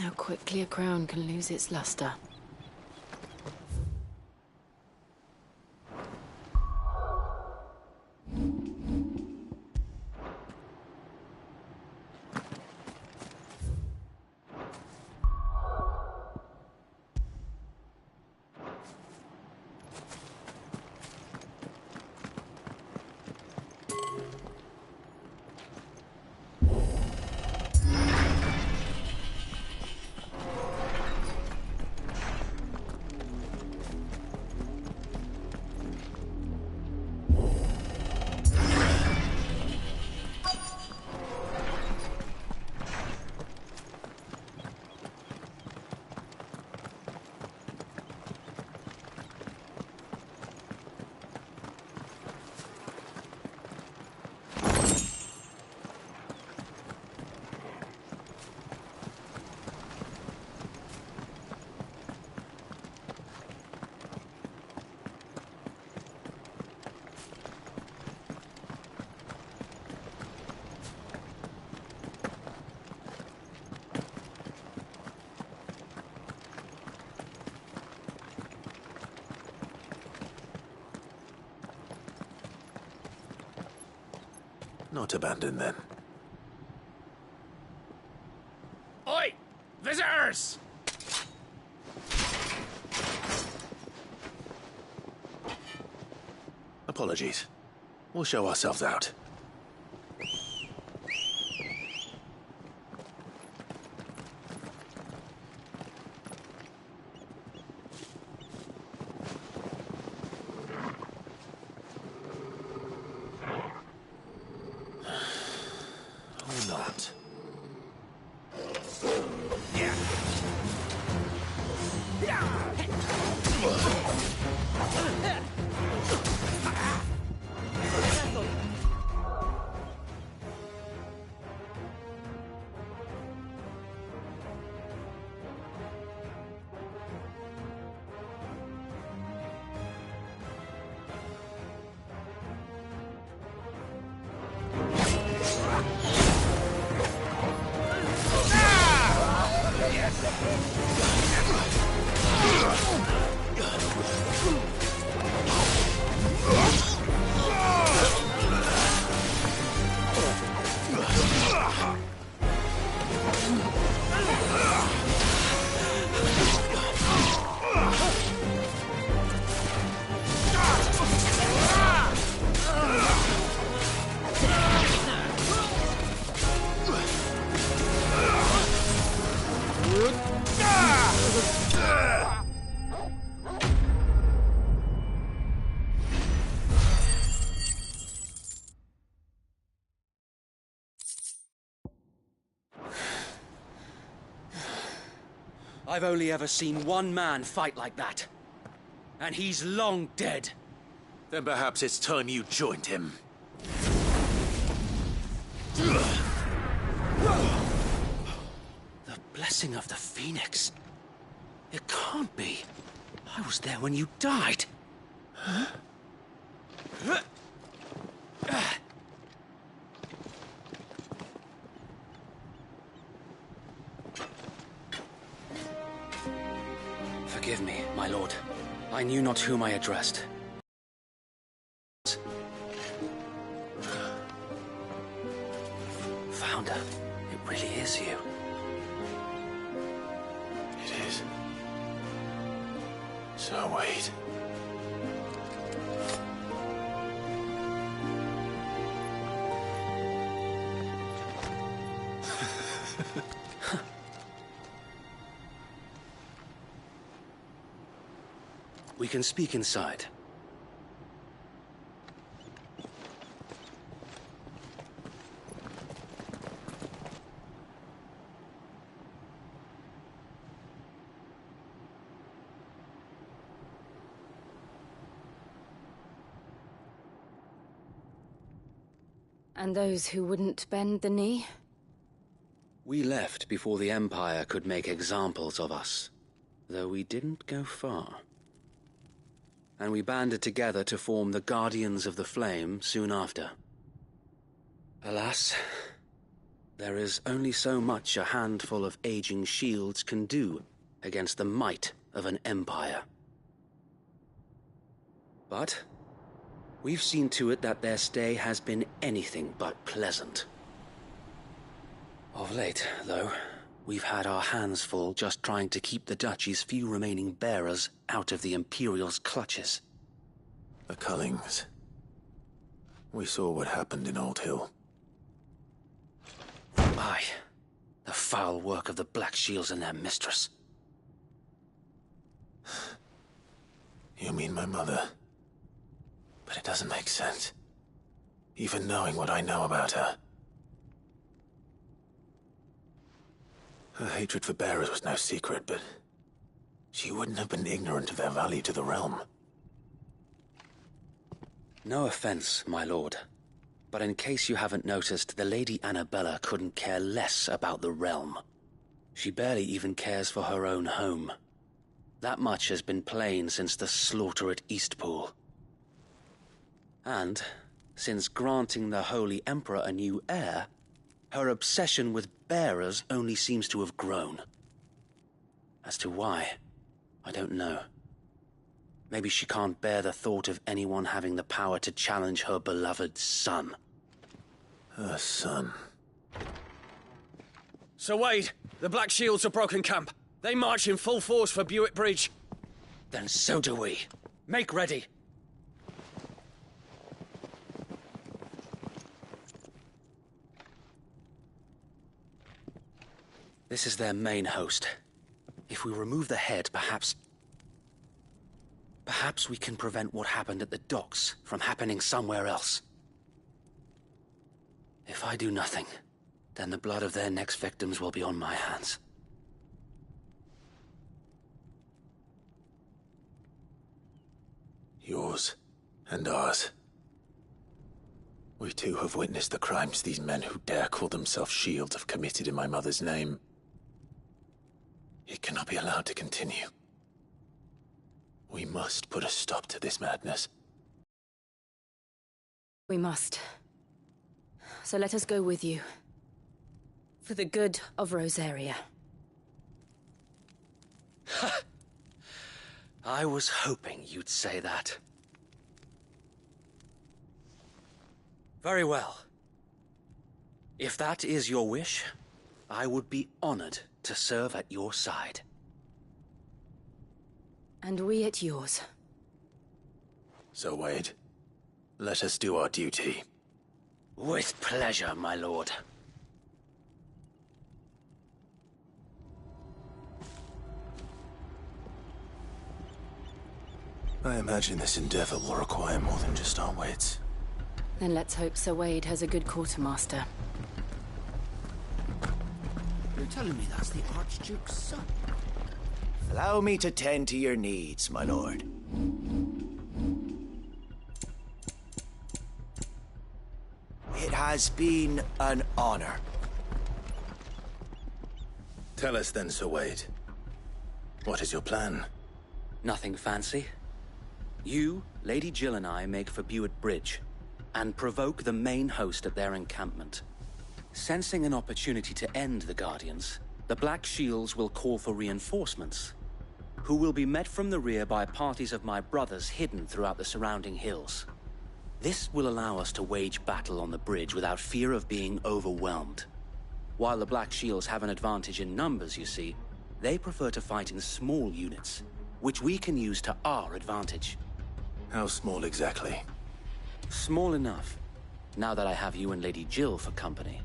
How quickly a crown can lose its luster. Not abandoned, then. Oi! Visitors! Apologies. We'll show ourselves out. Or not. I've only ever seen one man fight like that. And he's long dead. Then perhaps it's time you joined him. The blessing of the Phoenix. It can't be. I was there when you died. Huh? Forgive me, my lord. I knew not whom I addressed. Founder, it really is you. It is. So wait. We can speak inside. And those who wouldn't bend the knee? We left before the Empire could make examples of us, though we didn't go far. And we banded together to form the Guardians of the Flame soon after. Alas, there is only so much a handful of aging shields can do against the might of an empire. But we've seen to it that their stay has been anything but pleasant. Of late, though, we've had our hands full just trying to keep the Duchy's few remaining bearers out of the Imperial's clutches. The Cullings. We saw what happened in Old Hill. Aye, the foul work of the Black Shields and their mistress. You mean my mother? But it doesn't make sense. Even knowing what I know about her. Her hatred for bearers was no secret, but she wouldn't have been ignorant of their value to the realm. No offense, my lord, but in case you haven't noticed, the Lady Annabella couldn't care less about the realm. She barely even cares for her own home. That much has been plain since the slaughter at Eastpool. And, since granting the Holy Emperor a new heir, her obsession with bearers only seems to have grown. As to why, I don't know. Maybe she can't bear the thought of anyone having the power to challenge her beloved son. Her son. Sir Wade, the Black Shields have broken camp. They march in full force for Buick Bridge. Then so do we. Make ready. This is their main host. If we remove the head, perhaps we can prevent what happened at the docks from happening somewhere else. If I do nothing, then the blood of their next victims will be on my hands. Yours and ours. We too have witnessed the crimes these men who dare call themselves shields have committed in my mother's name. It cannot be allowed to continue. We must put a stop to this madness. We must. So let us go with you. For the good of Rosaria. I was hoping you'd say that. Very well. If that is your wish, I would be honored to serve at your side. And we at yours. So, Wade, let us do our duty. With pleasure, my lord. I imagine this endeavor will require more than just our wits. Then let's hope Sir Wade has a good quartermaster. You're telling me that's the Archduke's son? Allow me to tend to your needs, my lord. It has been an honor. Tell us then, Sir Wade. What is your plan? Nothing fancy. You, Lady Jill and I make for Buick Bridge, and provoke the main host at their encampment. Sensing an opportunity to end the Guardians, the Black Shields will call for reinforcements, who will be met from the rear by parties of my brothers hidden throughout the surrounding hills. This will allow us to wage battle on the bridge without fear of being overwhelmed. While the Black Shields have an advantage in numbers, you see, they prefer to fight in small units, which we can use to our advantage. How small exactly? Small enough, now that I have you and Lady Jill for company.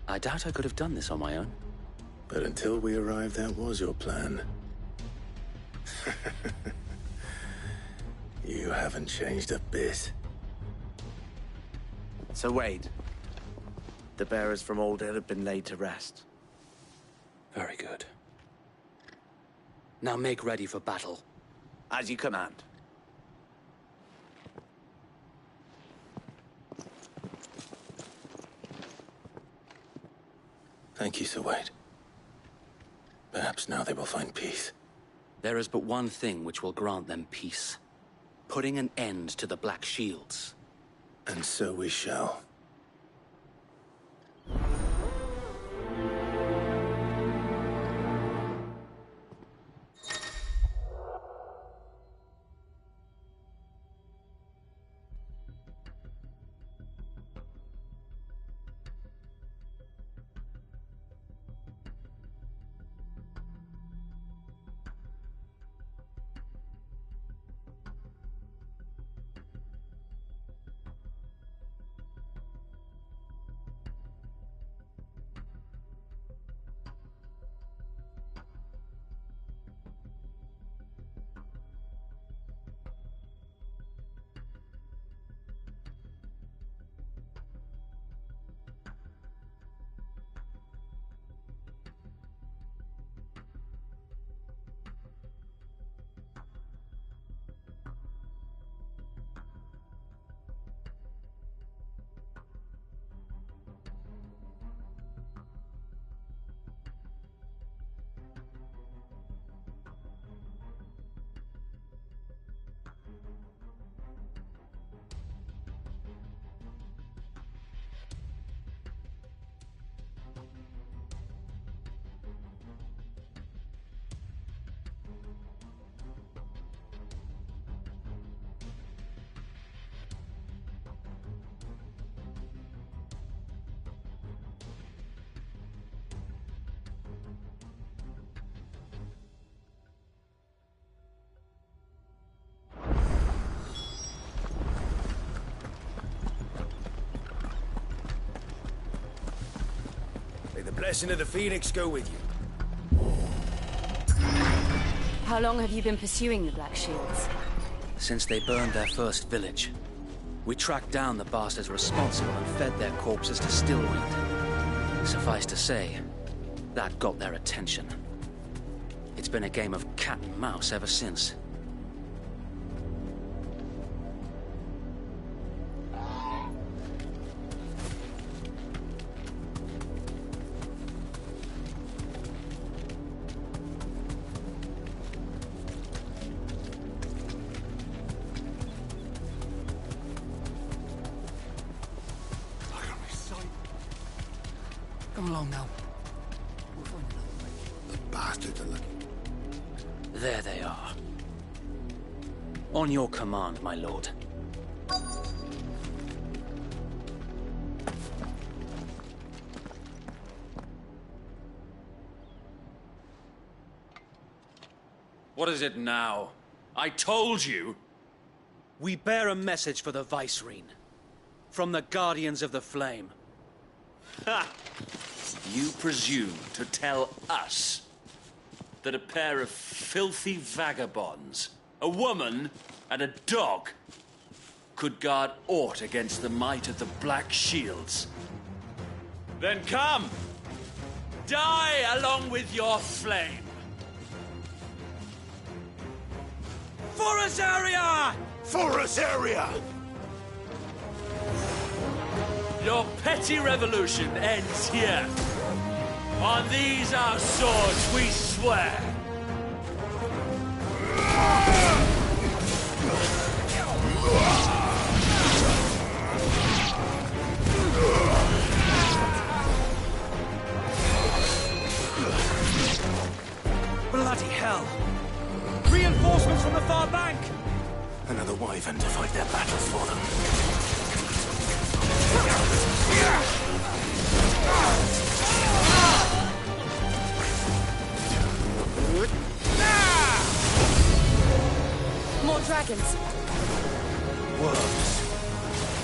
I doubt I could have done this on my own. But until we arrived, that was your plan. You haven't changed a bit. So Wade, the bearers from Old Hill have been laid to rest. Very good. Now make ready for battle. As you command. Thank you, Sir Wade. Perhaps now they will find peace. There is but one thing which will grant them peace. Putting an end to the Black Shields. And so we shall. blessing of the Phoenix go with you. How long have you been pursuing the Black Shields? Since they burned their first village, we tracked down the bastards responsible and fed their corpses to stillweed. Suffice to say, that got their attention. It's been a game of cat and mouse ever since. Come along now. We'll find another way. The bastards are looking. There they are. On your command, my lord. What is it now? I told you! We bear a message for the Vicereine. From the Guardians of the Flame. Ha! You presume to tell us that a pair of filthy vagabonds, a woman and a dog, could guard aught against the might of the Black Shields? Then come! Die along with your flame! For Azaria! For Azaria! Your petty revolution ends here. On these our swords we swear. Bloody hell! Reinforcements from the far bank! Another wyvern to fight their battles for them. More dragons! Worms.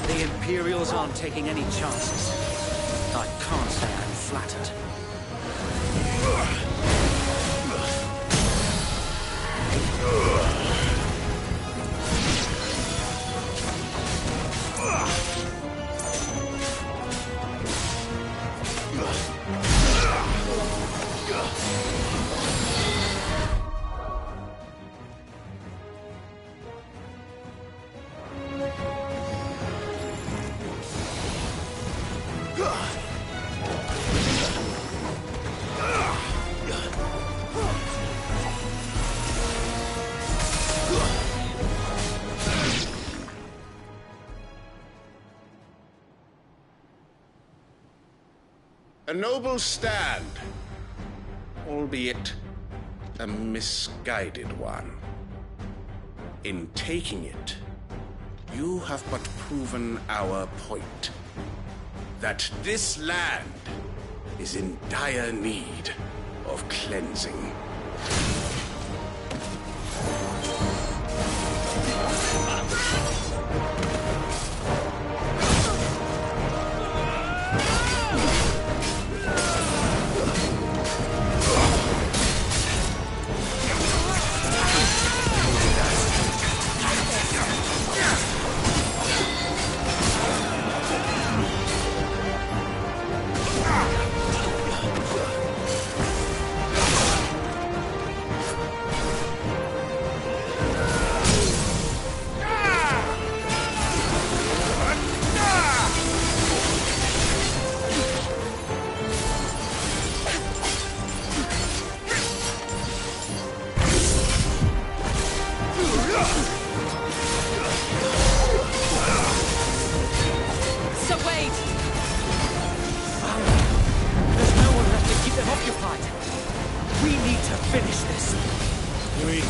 The Imperials aren't taking any chances. I can't say I'm flattered. A noble stand, albeit a misguided one. In taking it, you have but proven our point. That this land is in dire need of cleansing.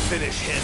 Finish him.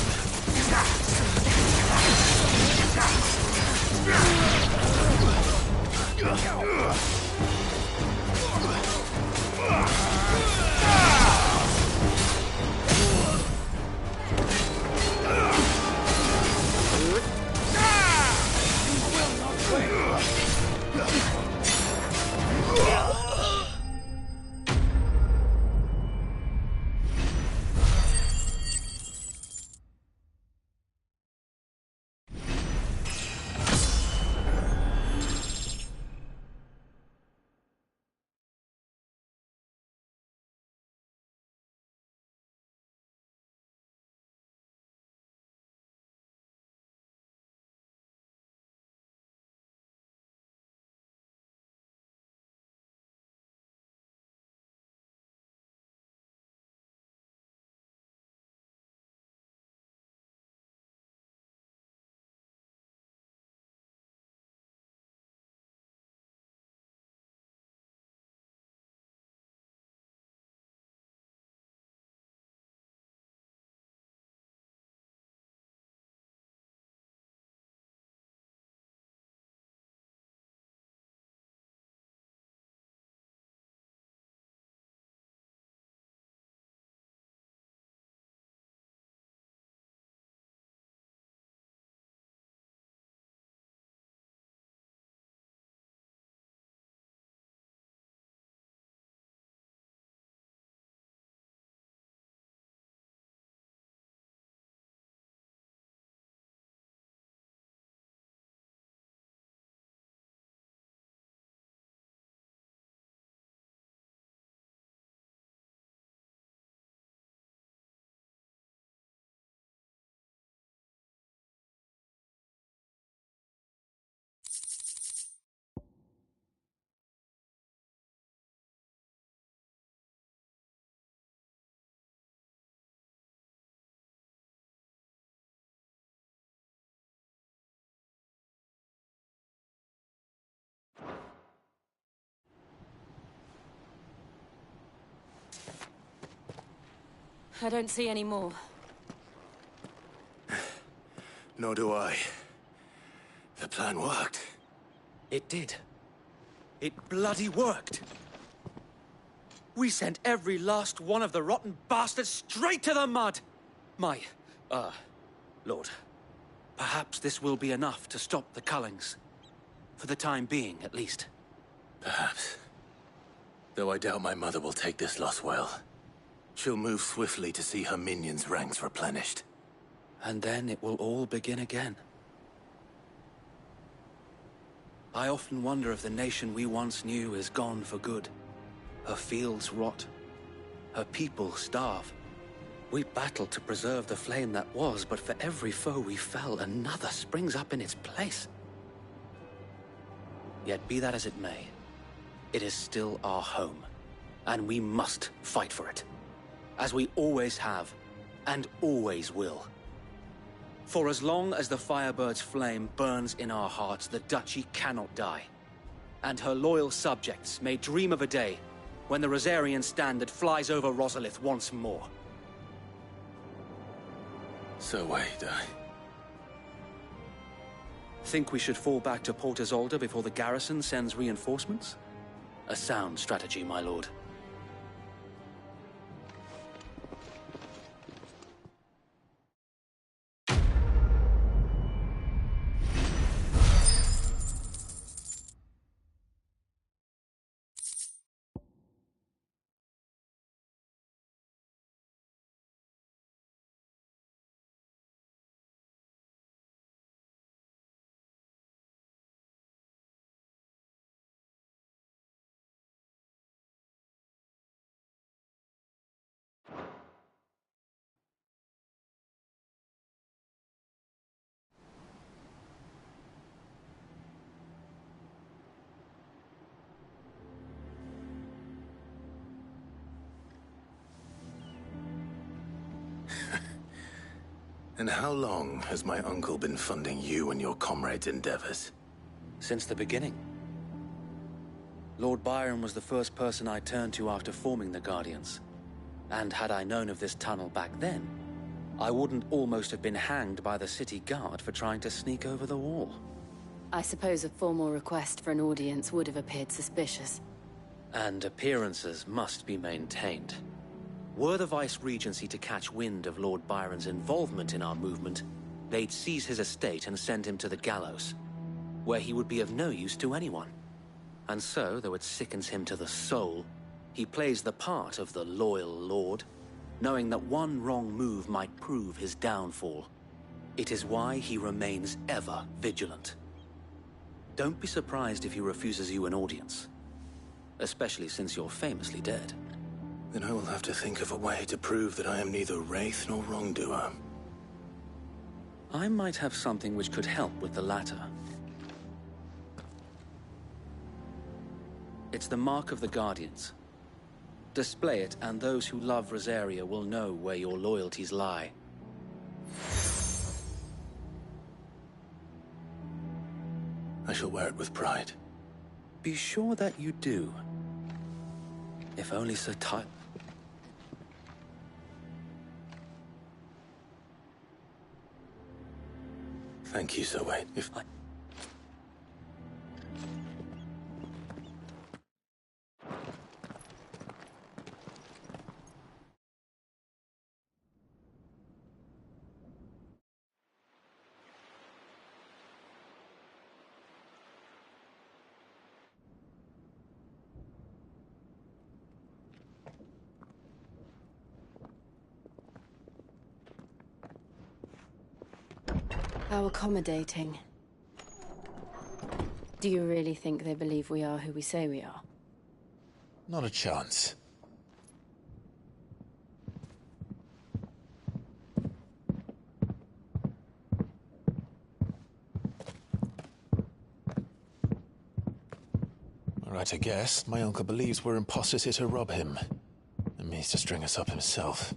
I don't see any more. Nor do I. The plan worked. It did. It bloody worked. We sent every last one of the rotten bastards straight to the mud! Lord, perhaps this will be enough to stop the Cullings. For the time being, at least. Perhaps. Though I doubt my mother will take this loss well. She'll move swiftly to see her minions' ranks replenished. And then it will all begin again. I often wonder if the nation we once knew is gone for good. Her fields rot. Her people starve. We battled to preserve the flame that was, but for every foe we fell, another springs up in its place. Yet be that as it may, it is still our home, and we must fight for it. As we always have, and always will. For as long as the Firebird's flame burns in our hearts, the Duchy cannot die. And her loyal subjects may dream of a day when the Rosarian standard flies over Rosalith once more. So wait, Think we should fall back to Port Isolde before the garrison sends reinforcements? A sound strategy, my lord. And how long has my uncle been funding you and your comrades' endeavors? Since the beginning. Lord Byron was the first person I turned to after forming the Guardians. And had I known of this tunnel back then, I wouldn't almost have been hanged by the city guard for trying to sneak over the wall. I suppose a formal request for an audience would have appeared suspicious. And appearances must be maintained. Were the Vice-Regency to catch wind of Lord Byron's involvement in our movement, they'd seize his estate and send him to the gallows, where he would be of no use to anyone. And so, though it sickens him to the soul, he plays the part of the loyal lord, knowing that one wrong move might prove his downfall. It is why he remains ever vigilant. Don't be surprised if he refuses you an audience, especially since you're famously dead. Then I will have to think of a way to prove that I am neither wraith nor wrongdoer. I might have something which could help with the latter. It's the mark of the Guardians. Display it, and those who love Rosaria will know where your loyalties lie. I shall wear it with pride. Be sure that you do. If only Sir Ty... Thank you, Sir Wayne. If I... How accommodating. Do you really think they believe we are who we say we are? Not a chance. All right, I guess. My uncle believes we're imposters here to rob him, and means to string us up himself.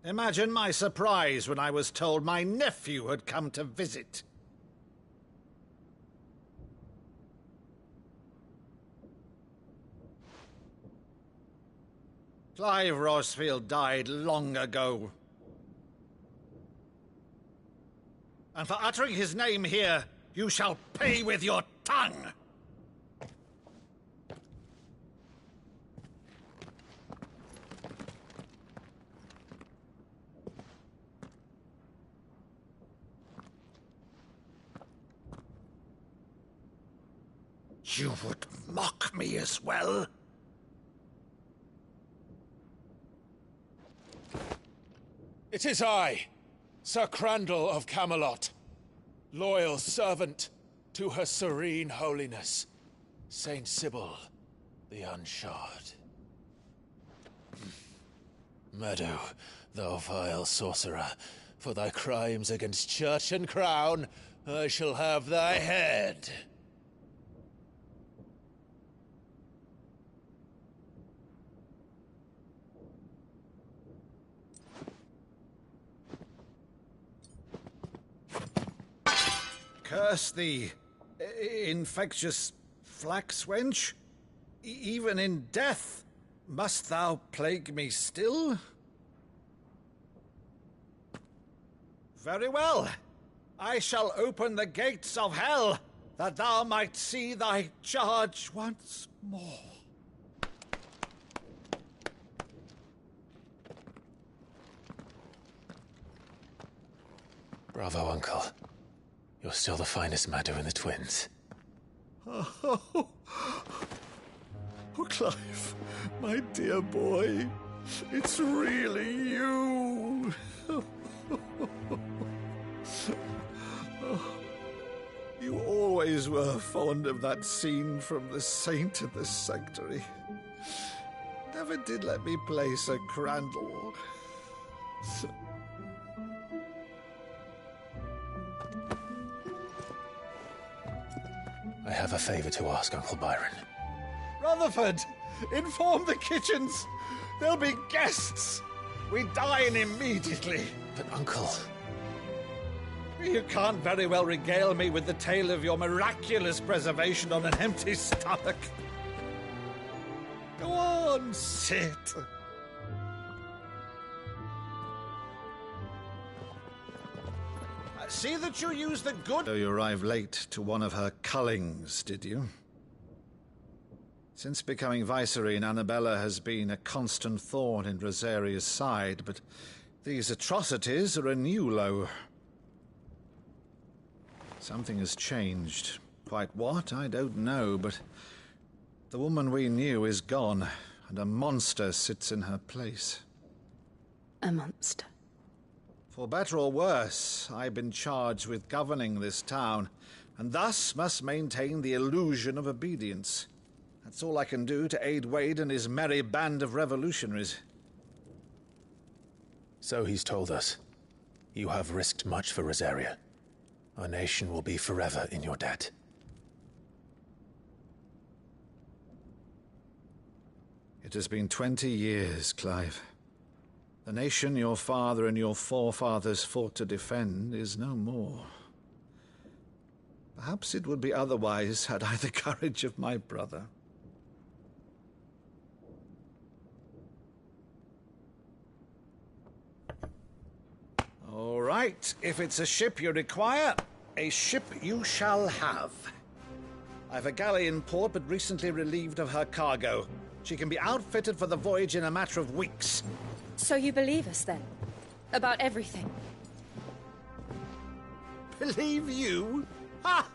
Imagine my surprise when I was told my nephew had come to visit. Clive Rosfield died long ago. And for uttering his name here, you shall pay with your tongue! You would mock me as well? It is I, Sir Crandall of Camelot, loyal servant to Her Serene Holiness, Saint Sybil the Unshod. Meadow, thou vile sorcerer, for thy crimes against church and crown, I shall have thy head. Curse thee, infectious flax wench. Even in death, must thou plague me still? Very well. I shall open the gates of hell, that thou might see thy charge once more. Bravo, Uncle. You're still the finest Maddo in the twins. Oh, Clive, my dear boy, it's really you. You always were fond of that scene from The Saint in the Sanctuary. Never did let me play Sir Crandall. I have a favor to ask, Uncle Byron. Rutherford, inform the kitchens. There'll be guests. We dine immediately. But, Uncle... You can't very well regale me with the tale of your miraculous preservation on an empty stomach. Go on, sit. See that you use the good... So you arrived late to one of her cullings, did you? Since becoming Vicereine, Annabella has been a constant thorn in Rosaria's side, but these atrocities are a new low. Something has changed. Quite what, I don't know, but the woman we knew is gone, and a monster sits in her place. A monster. For better or worse, I've been charged with governing this town, and thus must maintain the illusion of obedience. That's all I can do to aid Wade and his merry band of revolutionaries. So he's told us. You have risked much for Rosaria. Our nation will be forever in your debt. It has been 20 years, Clive. The nation your father and your forefathers fought to defend is no more. Perhaps it would be otherwise had I the courage of my brother. All right, if it's a ship you require, a ship you shall have. I've a galley in port, but recently relieved of her cargo. She can be outfitted for the voyage in a matter of weeks. So you believe us, then? About everything? Believe you? Ha!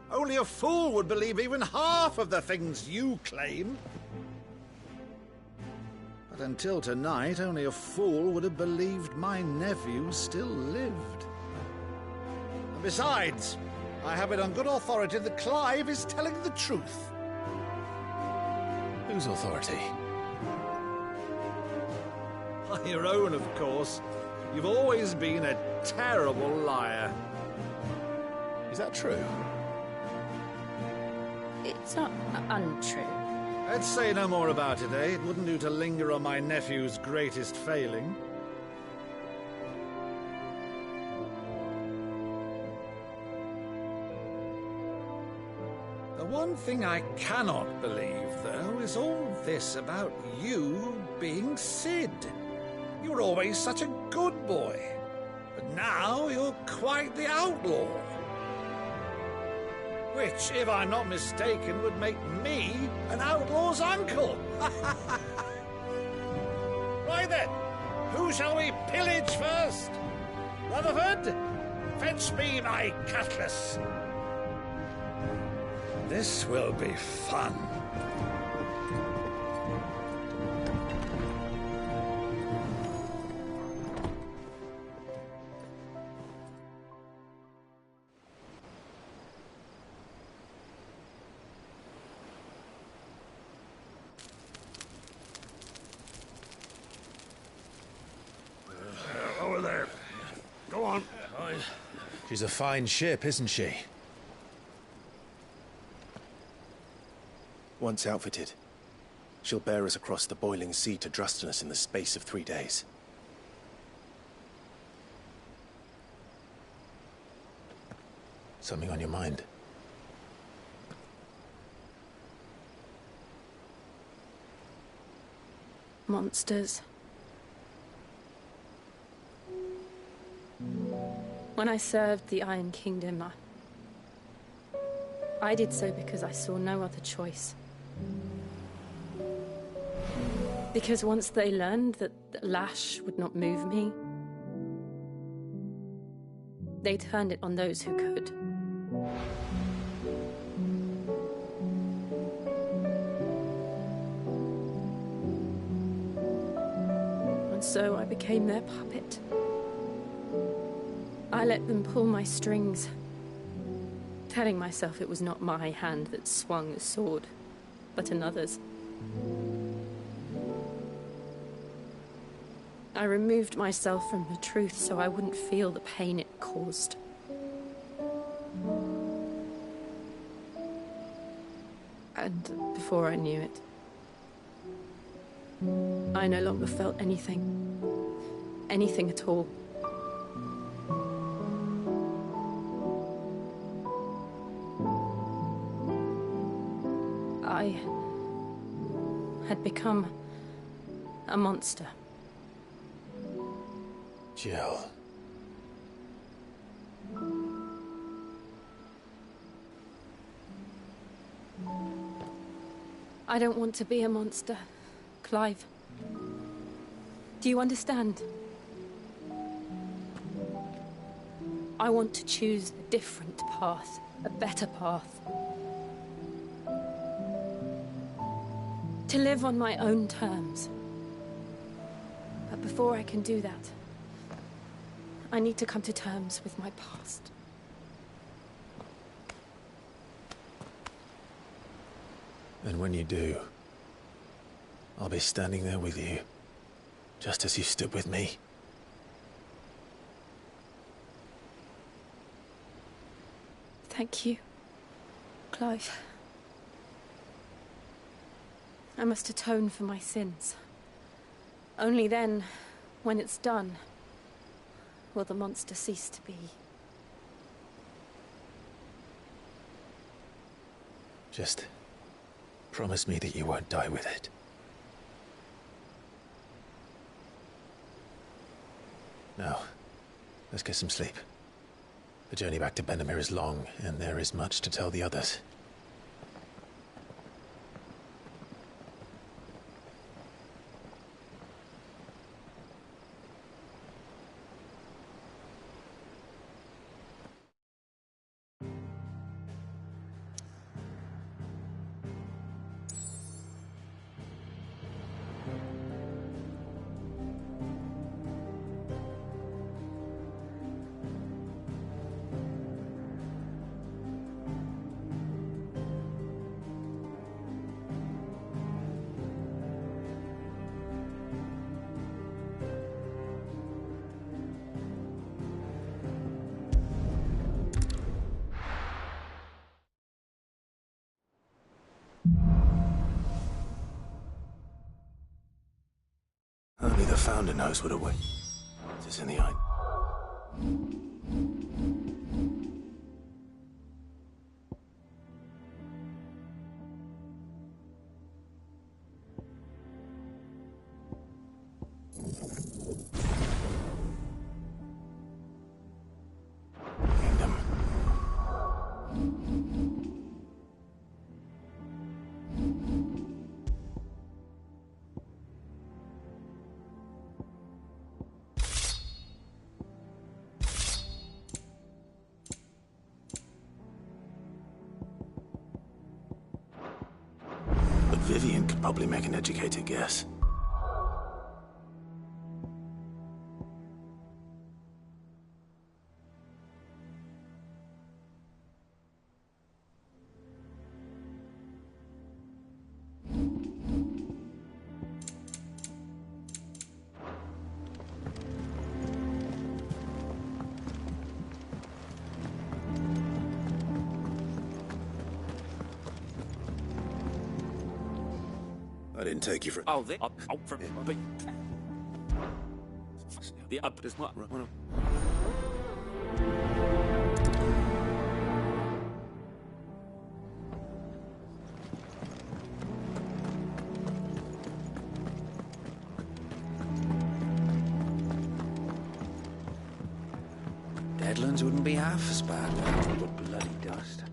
Only a fool would believe even half of the things you claim. But until tonight, only a fool would have believed my nephew still lived. And besides, I have it on good authority that Clive is telling the truth. Whose authority? On your own, of course. You've always been a terrible liar. Is that true? It's not untrue. Let's say no more about it, eh? It wouldn't do to linger on my nephew's greatest failing. one thing I cannot believe, though, is all this about you being Sid. You were always such a good boy, but now you're quite the outlaw. Which, if I'm not mistaken, would make me an outlaw's uncle. Right then, who shall we pillage first? Rutherford, fetch me my cutlass. This will be fun. Over there. Go on. She's a fine ship, isn't she? Once outfitted, she'll bear us across the boiling sea to Drustinus in the space of 3 days. Something on your mind? Monsters. When I served the Iron Kingdom, I did so because I saw no other choice. Because once they learned that the lash would not move me, they turned it on those who could. And so I became their puppet. I let them pull my strings, telling myself it was not my hand that swung the sword, but another's. I removed myself from the truth so I wouldn't feel the pain it caused. And before I knew it, I no longer felt anything. Anything at all. I had become a monster. Jill. I don't want to be a monster, Clive. Do you understand? I want to choose a different path, a better path. To live on my own terms. But before I can do that, I need to come to terms with my past. And when you do, I'll be standing there with you, just as you stood with me. Thank you, Clive. I must atone for my sins. Only then, when it's done, will the monster cease to be. Just promise me that you won't die with it. Now, let's get some sleep. The journey back to Benamir is long, and there is much to tell the others. Only the Founder knows what awaits us in the eye. Vivian could probably make an educated guess. I didn't take you for... Oh, from... The up is what? Deadlands wouldn't be half as bad without all the bloody dust.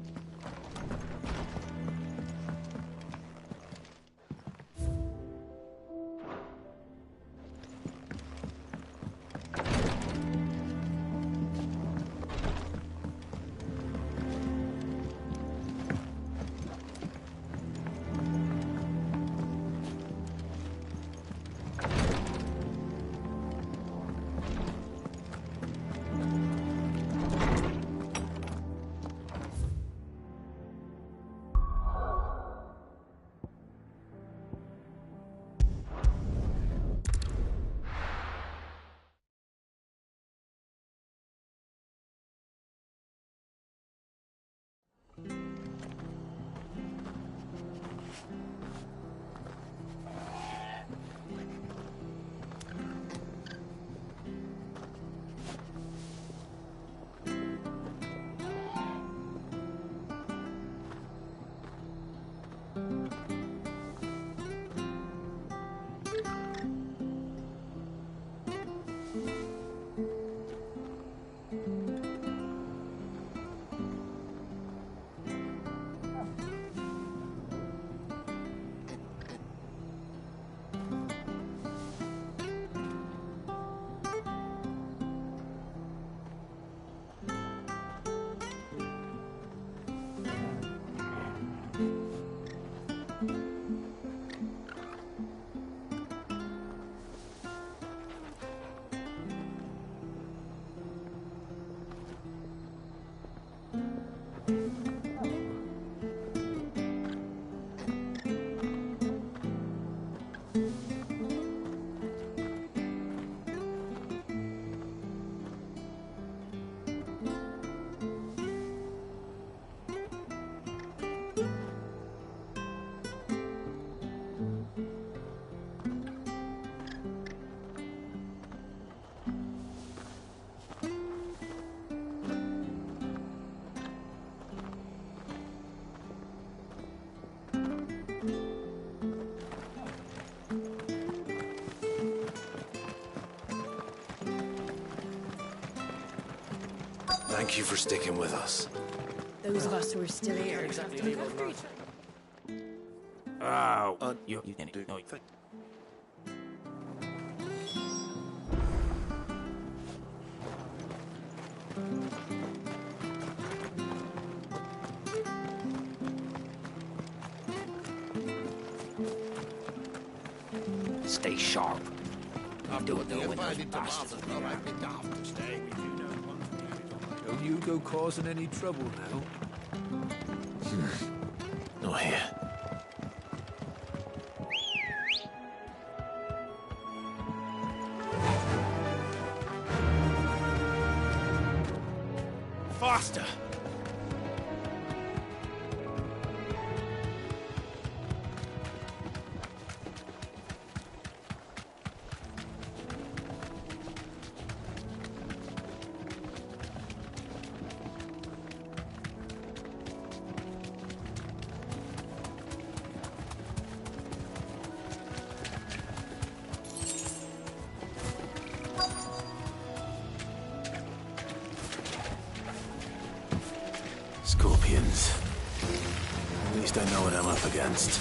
Thank you for sticking with us. Those of us who are still here exactly have to look after each other. Oh, you no, Stay sharp. Don't you go causing any trouble now? Not here. Faster! Scorpions. At least I know what I'm up against.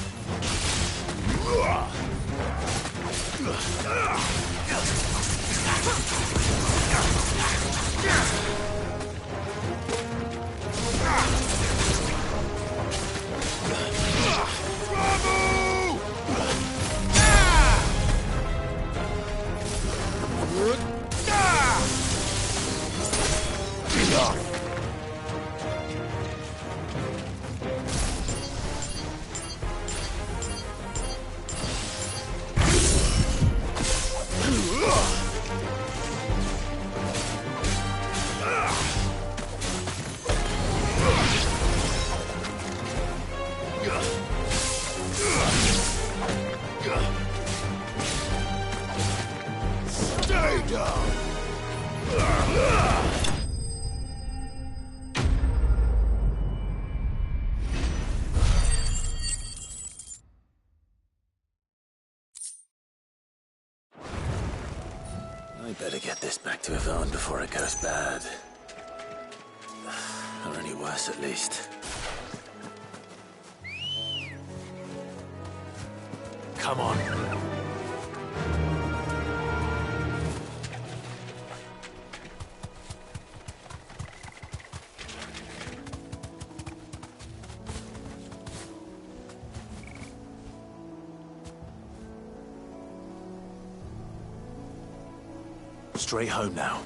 Bravo! Lay down! I better get this back to Yvonne before it goes bad. Or any worse, at least. Come on. Straight home now.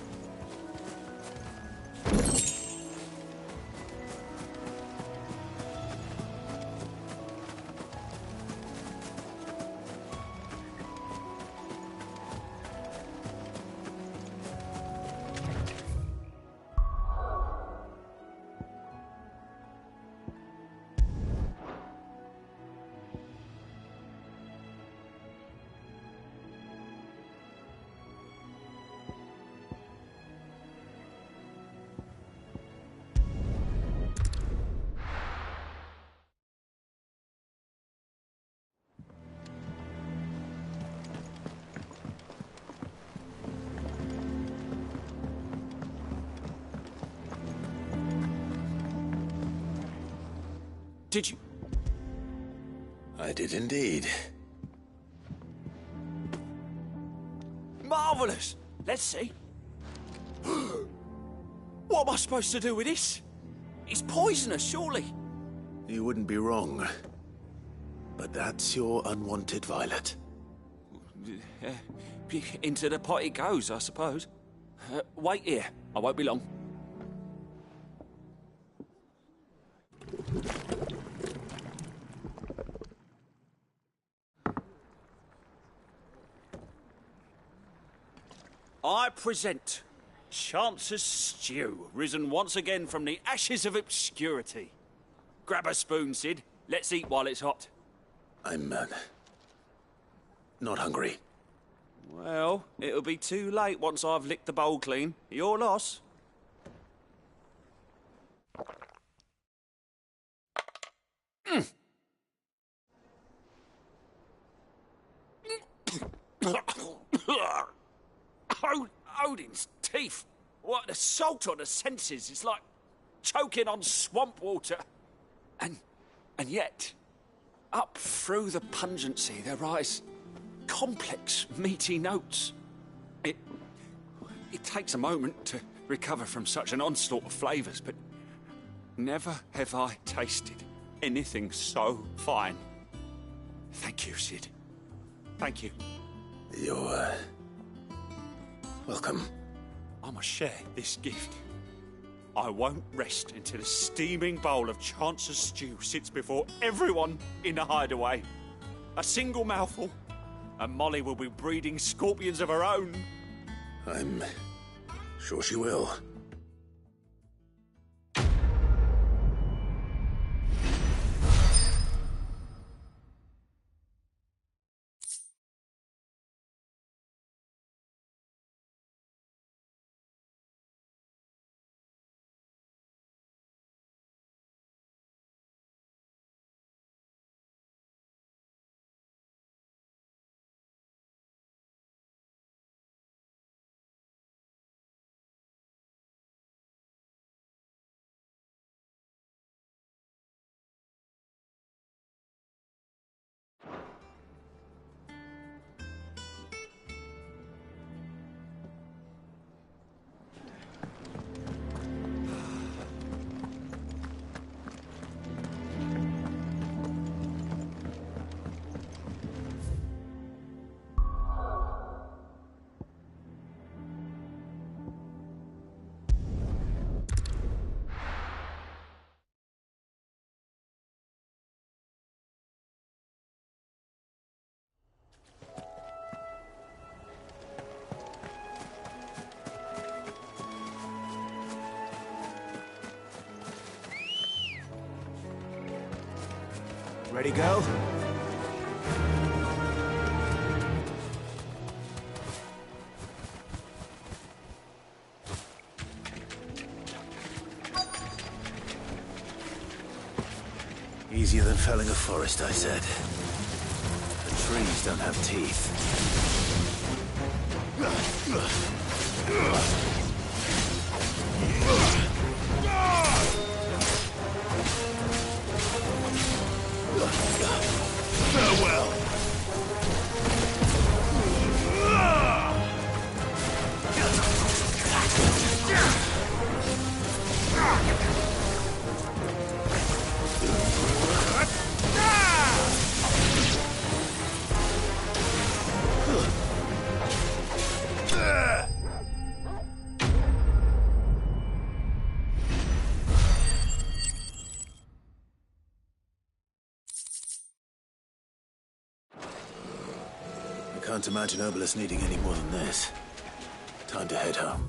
Did you? I did indeed. Marvellous! Let's see. What am I supposed to do with this? It's poisonous, surely. You wouldn't be wrong. But that's your unwanted violet. Into the pot it goes, I suppose. Wait here. I won't be long. I present Chance's Stew, risen once again from the ashes of obscurity. Grab a spoon, Sid. Let's eat while it's hot. I'm, not hungry. Well, it'll be too late once I've licked the bowl clean. Your loss. Odin's teeth. What, the salt on the senses is like choking on swamp water. And yet, up through the pungency there rise complex, meaty notes. It takes a moment to recover from such an onslaught of flavours, but never have I tasted anything so fine. Thank you, Sid. Thank you. You're, welcome. I must share this gift. I won't rest until a steaming bowl of Chance's Stew sits before everyone in the hideaway. A single mouthful, and Molly will be breeding scorpions of her own. I'm sure she will. Ready, go? Easier than felling a forest, I said. The trees don't have teeth. Farewell. I can't imagine Obelisk needing any more than this. Time to head home.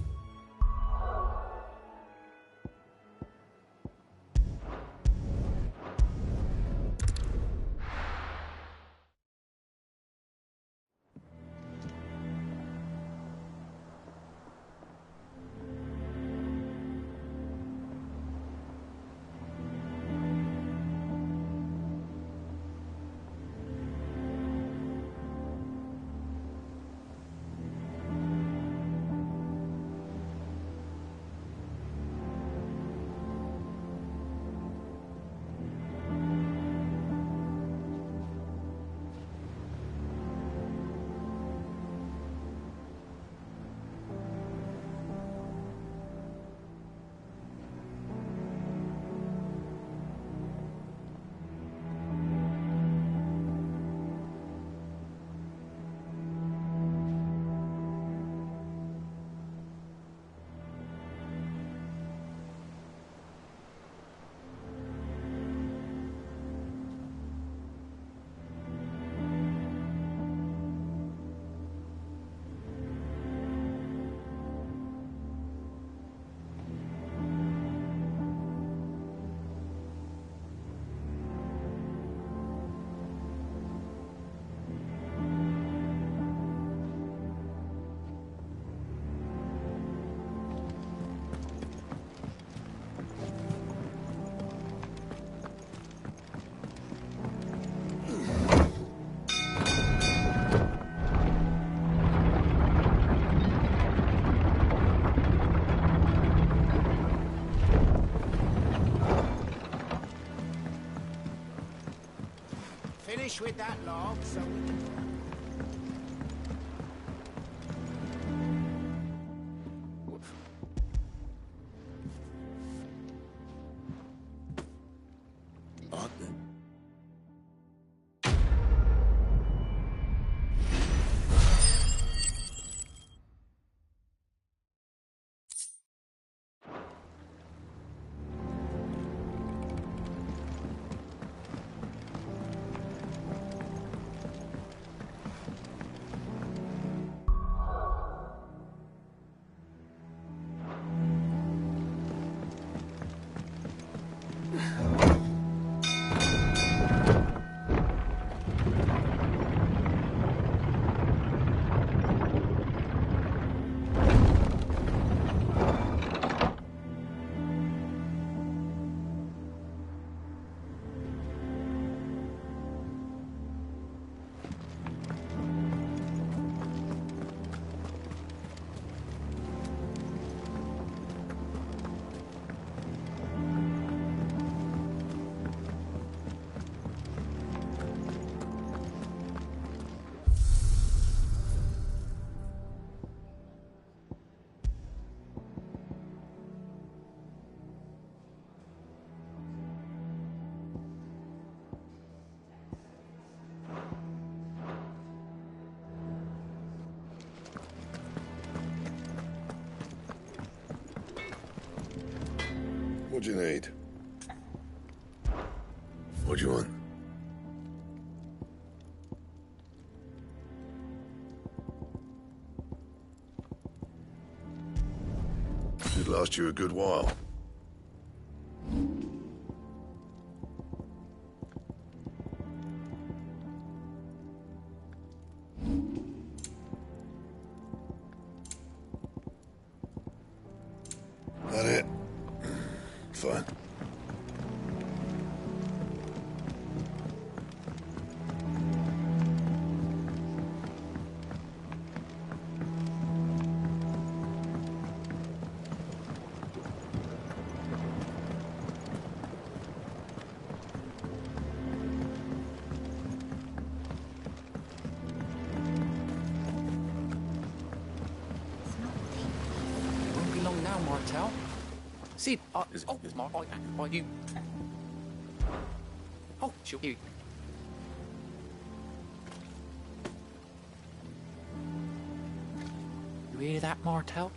Finish with that log so we can... What do you need? What do you want? Should last you a good while. That it? Fine. down, Martel. Sid, you... Oh, sure. You hear that, Martel?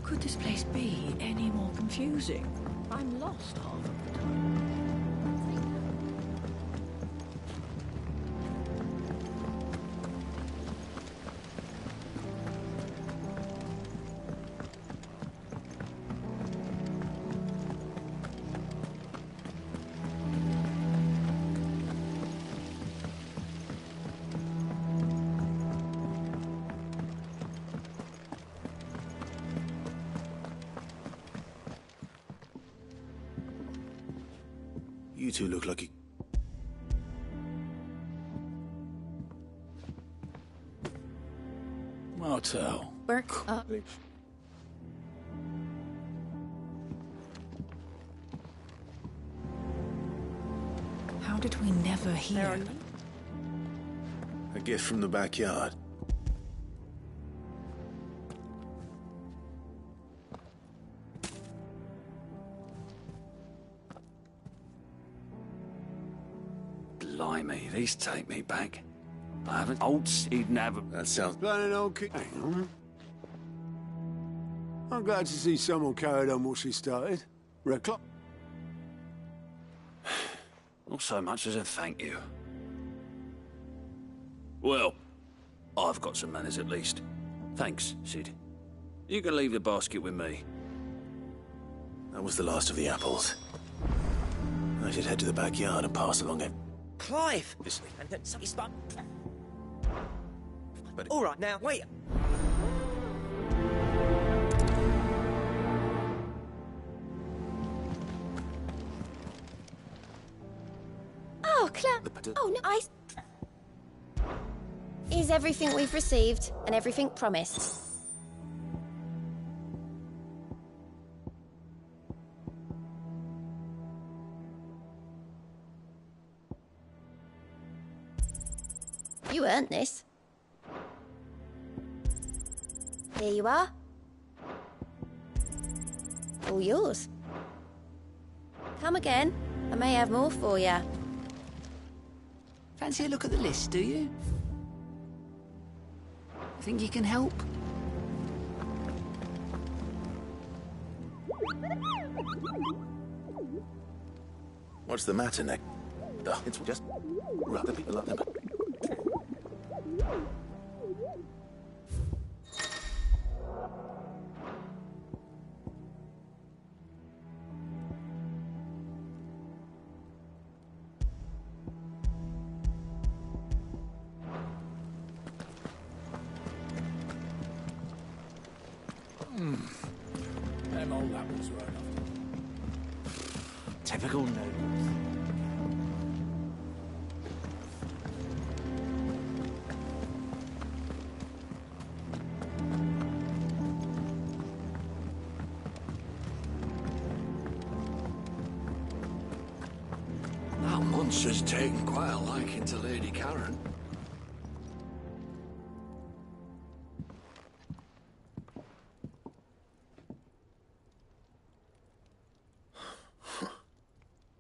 Could this place be any more confusing? I'm lost half of the time. You two look like you... Martel. Burke, How did we never hear? A gift from the backyard. Blimey, these take me back. I haven't old Sid never. That sounds... Plain old kid. Hang on. I'm glad to see someone carried on what she started. Red clock. Not so much as a thank you. Well, I've got some manners at least. Thanks, Sid. You can leave the basket with me. That was the last of the apples. I should head to the backyard and pass along it. Clive! All right, now, wait. Oh, oh, no, Is everything we've received and everything promised? You earned this. Here you are. All yours. Come again. I may have more for you. Fancy a look at the list, do you? Think you can help? What's the matter, Nick? It's just... the people up there. Them old apples were enough. Typical nobles. That monster's taken quite a liking to Lady Karen.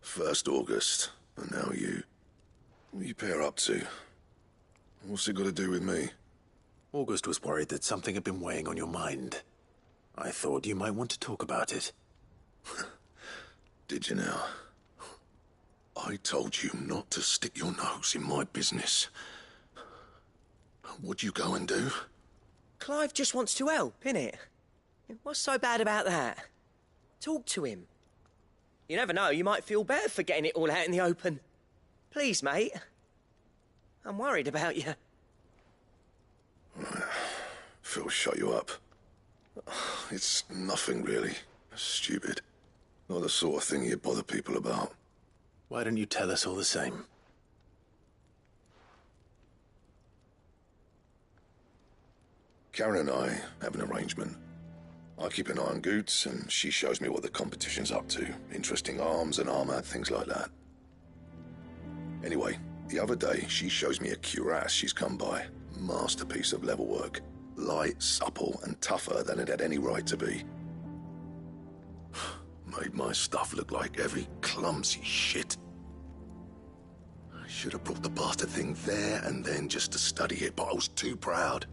First August, and now you. What are you pair up to? What's it got to do with me? August was worried that something had been weighing on your mind. I thought you might want to talk about it. Did you now? I told you not to stick your nose in my business. What'd you go and do? Clive just wants to help, innit? What's so bad about that? Talk to him. You never know, you might feel better for getting it all out in the open. Please, mate. I'm worried about you. Phil shut you up. It's nothing, really. Stupid. Not the sort of thing you bother people about. Why don't you tell us all the same? Karen and I have an arrangement. I keep an eye on Goots, and she shows me what the competition's up to. Interesting arms and armor, things like that. Anyway, the other day, she shows me a cuirass she's come by. Masterpiece of level work. Light, supple, and tougher than it had any right to be. Made my stuff look like heavy, clumsy shit. I should have brought the bastard thing there and then just to study it, but I was too proud.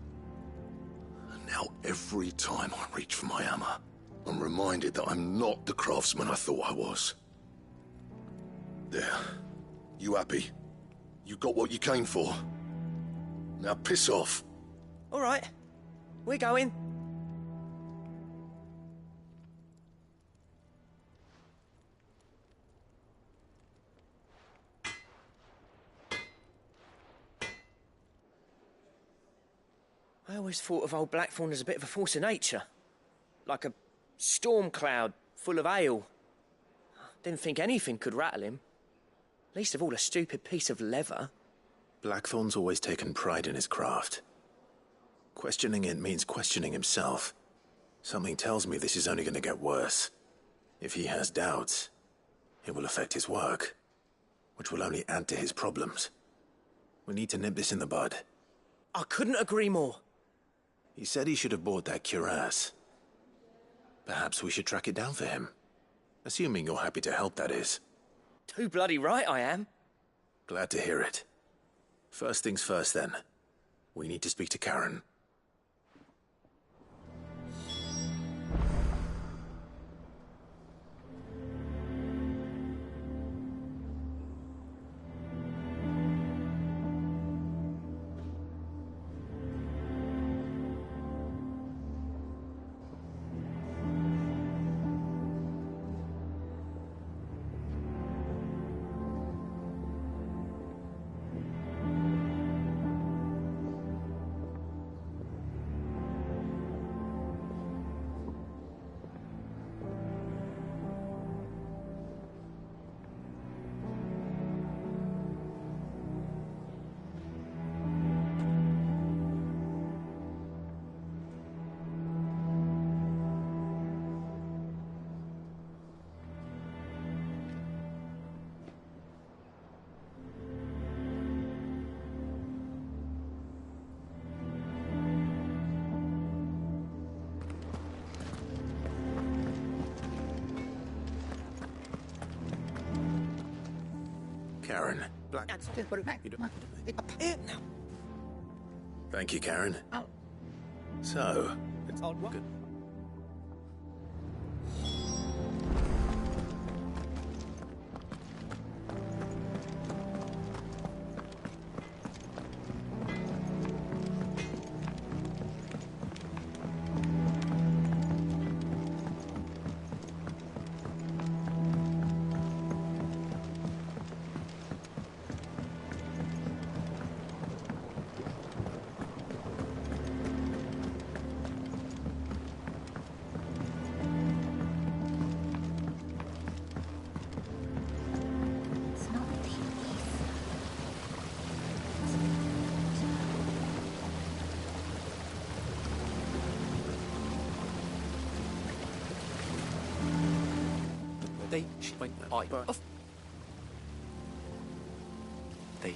Now, every time I reach for my hammer, I'm reminded that I'm not the craftsman I thought I was. There. You happy? You got what you came for. Now piss off. All right. We're going. I always thought of old Blackthorn as a bit of a force of nature. Like a storm cloud full of hail. Didn't think anything could rattle him. Least of all a stupid piece of leather. Blackthorn's always taken pride in his craft. Questioning it means questioning himself. Something tells me this is only going to get worse. If he has doubts, it will affect his work, which will only add to his problems. We need to nip this in the bud. I couldn't agree more. He said he should have bought that cuirass. Perhaps we should track it down for him. Assuming you're happy to help, that is. Too bloody right I am. Glad to hear it. First things first, then. We need to speak to Karen. Karen. Thank you, Karen. So, it's all good. She went off. They.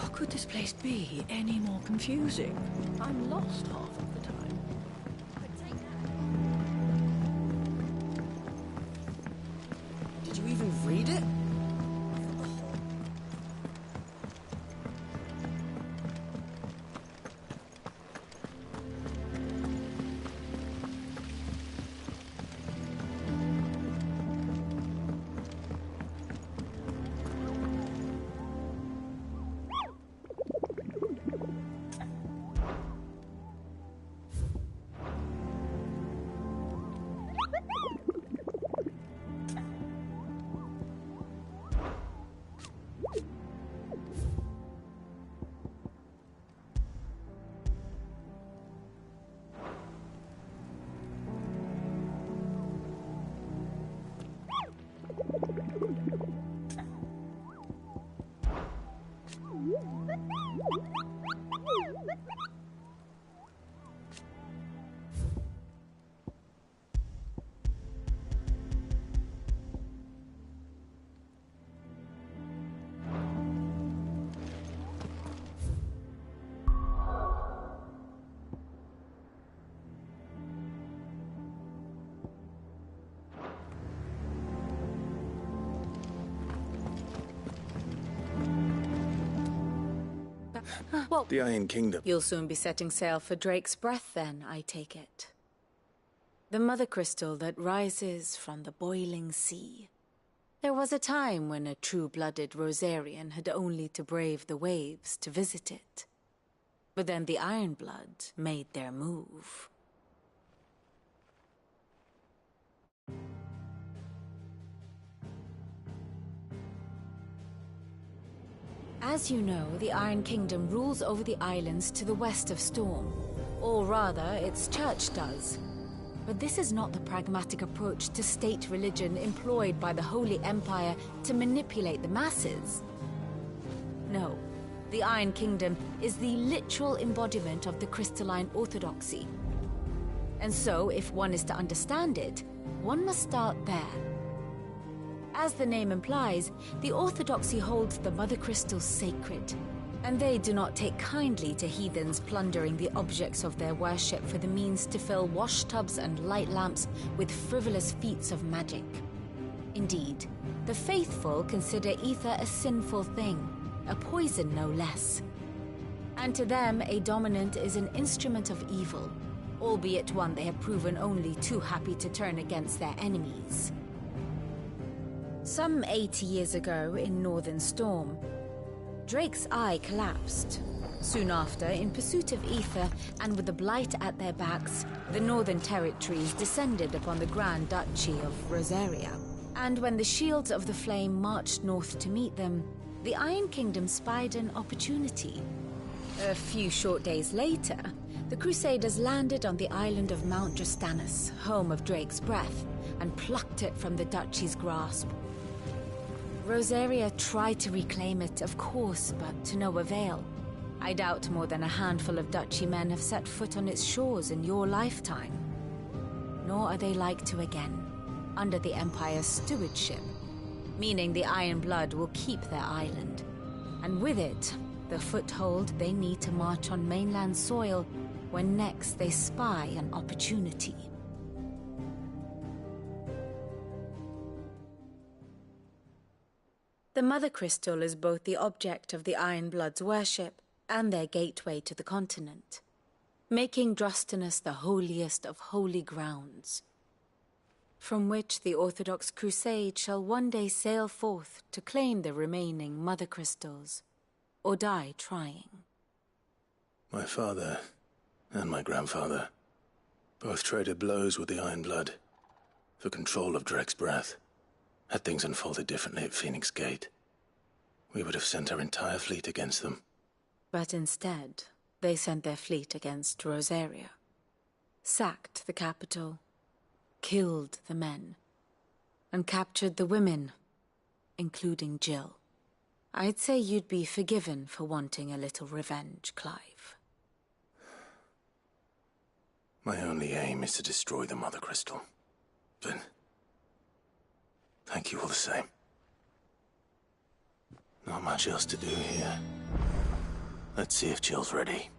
How could this place be any more confusing? I'm lost half of the time. Did you even read it? Well, The Iron Kingdom. You'll soon be setting sail for Drake's Breath then, I take it. The mother crystal that rises from the boiling sea. There was a time when a true-blooded Rosarian had only to brave the waves to visit it. But then the Ironblood made their move. As you know, the Iron Kingdom rules over the islands to the west of Storm. Or rather, its church does. But this is not the pragmatic approach to state religion employed by the Holy Empire to manipulate the masses. No, the Iron Kingdom is the literal embodiment of the crystalline orthodoxy. And so, if one is to understand it, one must start there. As the name implies, the Orthodoxy holds the Mother Crystals sacred, and they do not take kindly to heathens plundering the objects of their worship for the means to fill washtubs and light lamps with frivolous feats of magic. Indeed, the faithful consider ether a sinful thing, a poison no less. And to them, a dominant is an instrument of evil, albeit one they have proven only too happy to turn against their enemies. Some 80 years ago in Northern Storm, Drake's eye collapsed. Soon after, in pursuit of ether and with the Blight at their backs, the Northern Territories descended upon the Grand Duchy of Rosaria. And when the Shields of the Flame marched north to meet them, the Iron Kingdom spied an opportunity. A few short days later, the Crusaders landed on the island of Mount Justanus, home of Drake's Breath, and plucked it from the Duchy's grasp. Rosaria tried to reclaim it, of course, but to no avail. I doubt more than a handful of Duchy men have set foot on its shores in your lifetime. Nor are they like to again, under the Empire's stewardship, meaning the Iron Blood will keep their island, and with it, the foothold they need to march on mainland soil when next they spy an opportunity. The Mother Crystal is both the object of the Iron Blood's worship and their gateway to the continent, making Drustanus the holiest of holy grounds, from which the Orthodox Crusade shall one day sail forth to claim the remaining Mother Crystals, or die trying. My father and my grandfather both traded blows with the Iron Blood for control of Drake's Breath. Had things unfolded differently at Phoenix Gate, we would have sent our entire fleet against them. But instead, they sent their fleet against Rosaria, sacked the capital, killed the men, and captured the women, including Jill. I'd say you'd be forgiven for wanting a little revenge, Clive. My only aim is to destroy the Mother Crystal. But thank you all the same. Not much else to do here. Let's see if Jill's ready.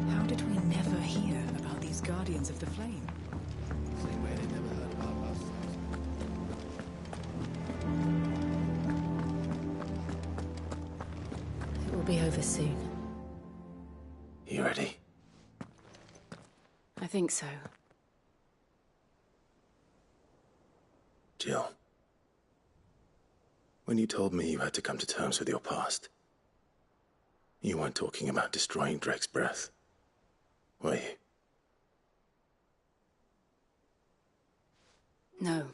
How did we never hear about these Guardians of the Flame? Same way they never heard about us. It will be over soon. You ready? I think so. Jill. When you told me you had to come to terms with your past, you weren't talking about destroying Drake's breath, were you? No.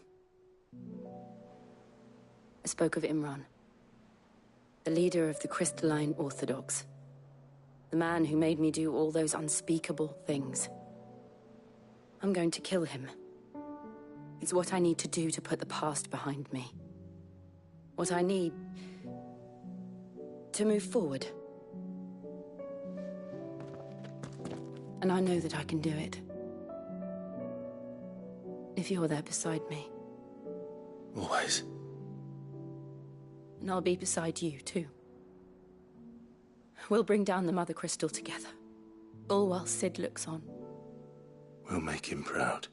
I spoke of Imran, the leader of the Crystalline Orthodox. The man who made me do all those unspeakable things. I'm going to kill him. It's what I need to do to put the past behind me. What I need to move forward. And I know that I can do it. If you're there beside me. Always. And I'll be beside you, too. We'll bring down the Mother Crystal together. All while Sid looks on. We'll make him proud.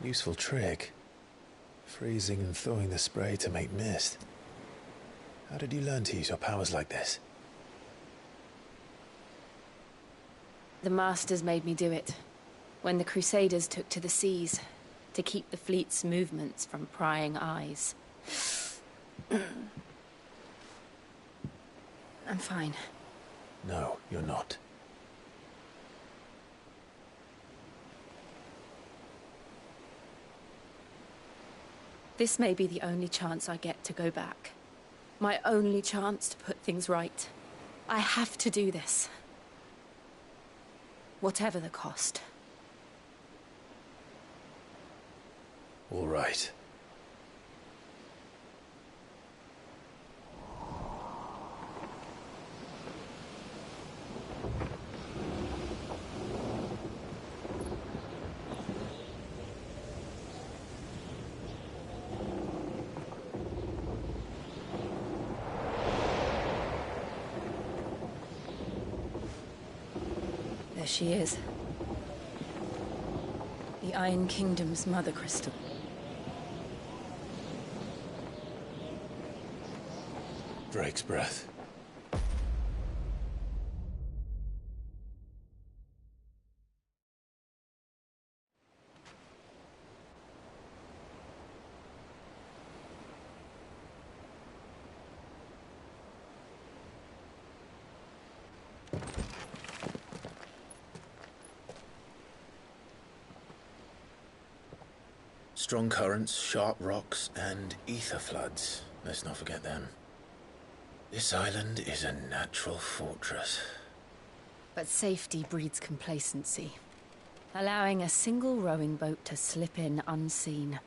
Useful trick. Freezing and thawing the spray to make mist. How did you learn to use your powers like this? The Masters made me do it. When the Crusaders took to the seas, to keep the fleet's movements from prying eyes. I'm fine. No, you're not. This may be the only chance I get to go back. My only chance to put things right. I have to do this. Whatever the cost. All right. There she is. The Iron Kingdom's Mother Crystal. Drake's breath. Strong currents, sharp rocks, and ether floods. Let's not forget them. This island is a natural fortress. But safety breeds complacency, allowing a single rowing boat to slip in unseen.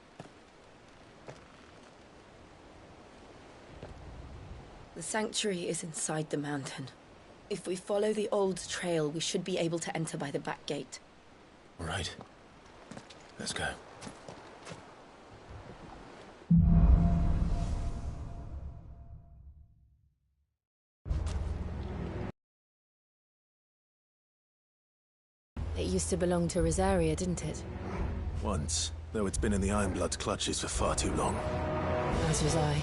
The sanctuary is inside the mountain. If we follow the old trail, we should be able to enter by the back gate. All right. Let's go. It used to belong to Rosaria, didn't it? Once, though it's been in the Ironblood's clutches for far too long. As was I.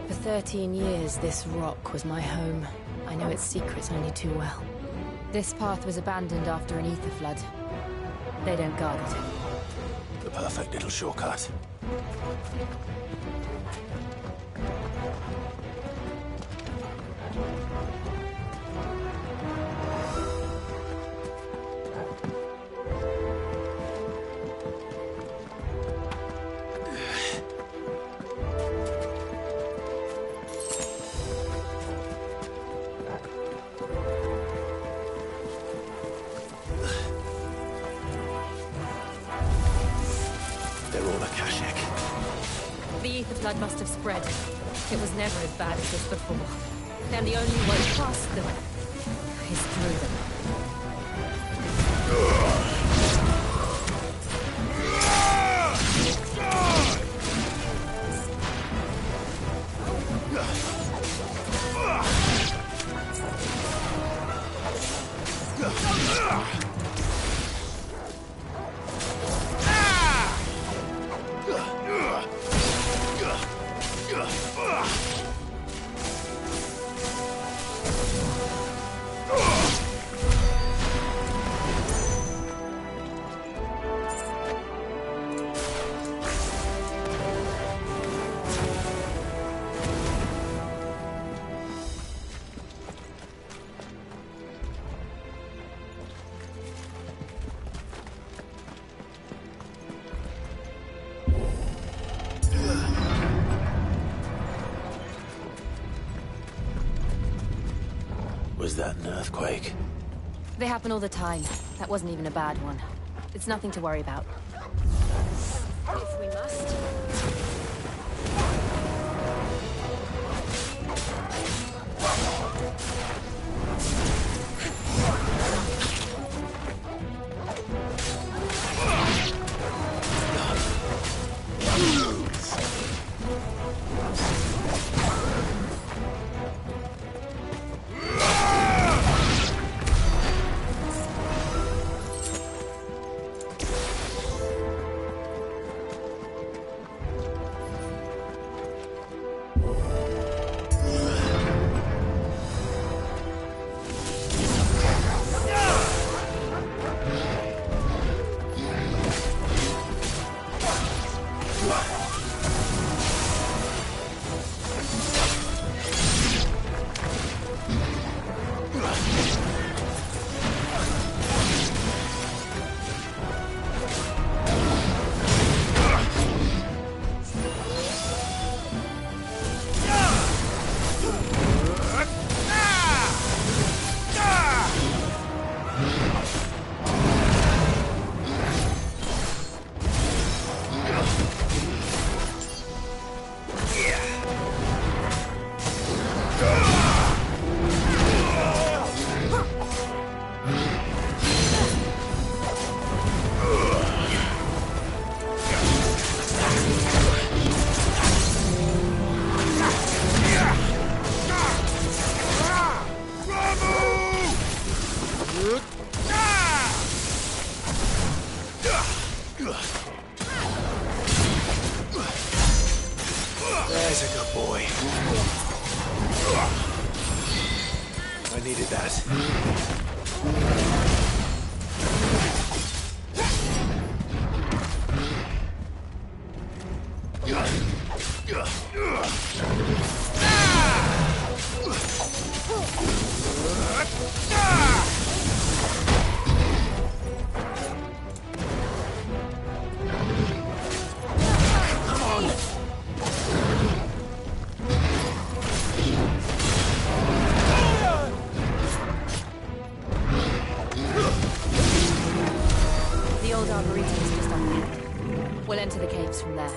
For 13 years, this rock was my home. I know its secrets only too well. This path was abandoned after an ether flood. They don't guard it. The perfect little shortcut. The ether flood must have spread. It was never as bad as this before. And the only way past them is through them. Was that an earthquake? They happen all the time. That wasn't even a bad one. It's nothing to worry about. If we must. There's a good boy. I needed that. caves from there.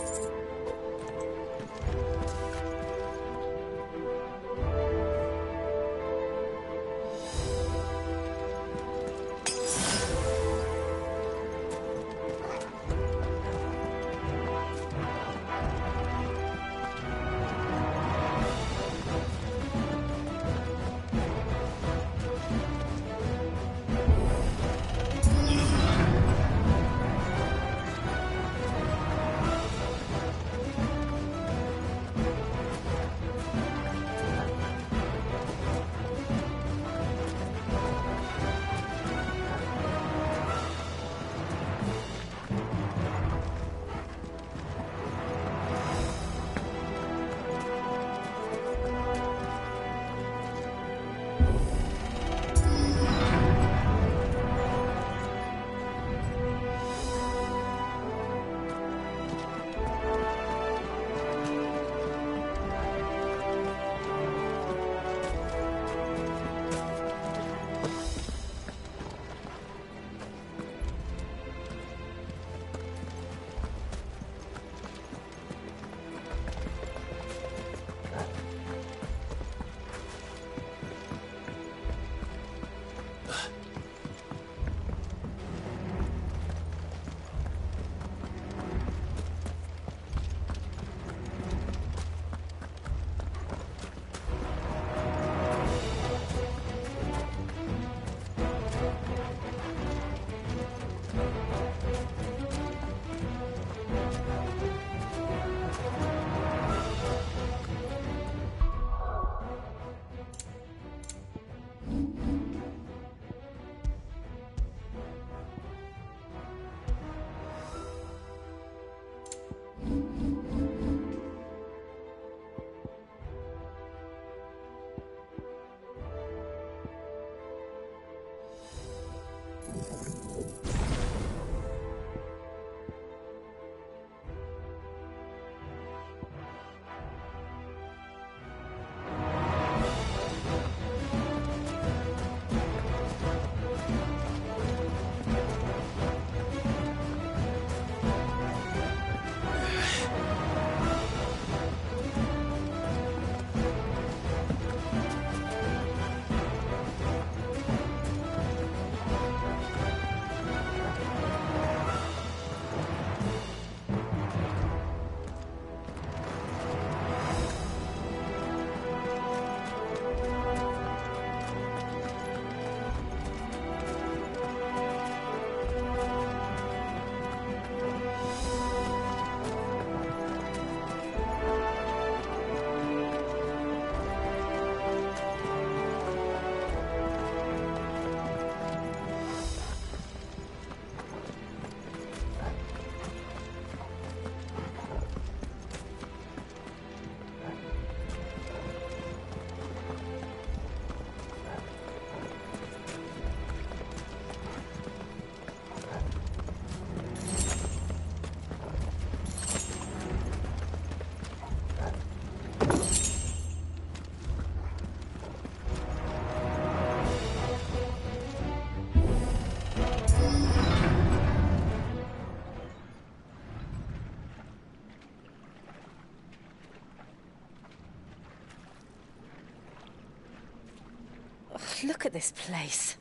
Look at this place.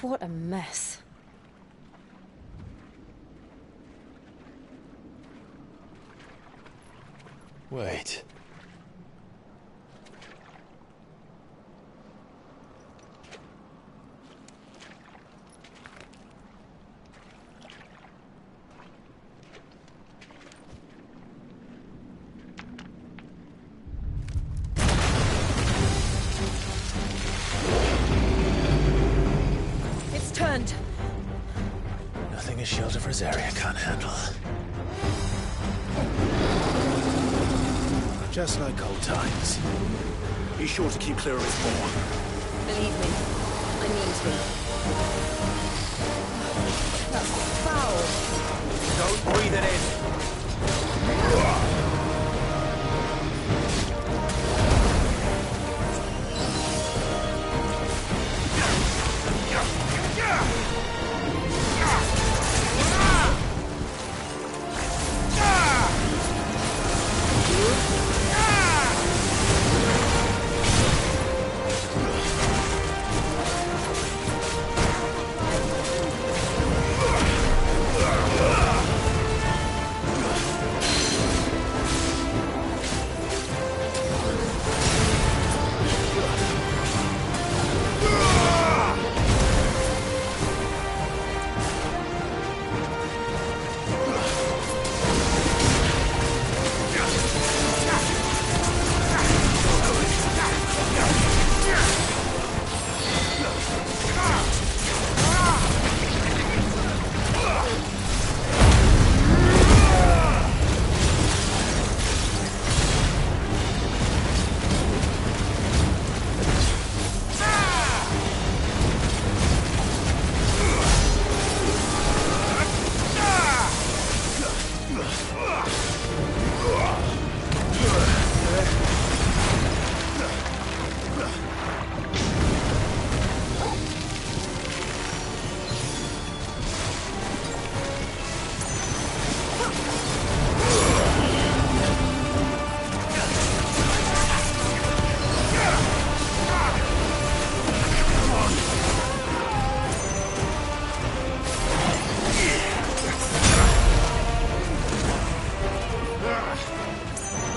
What a mess. Wait. It's turned. Nothing a shelter for his area can't handle. Just like old times. Be sure to keep clear of his paw. Believe me, I mean to. That's foul. Don't breathe it in.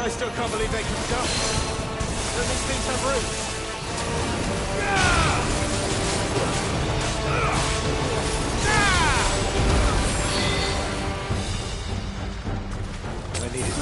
I still can't believe they can stop. Don't these things have roots? I need it.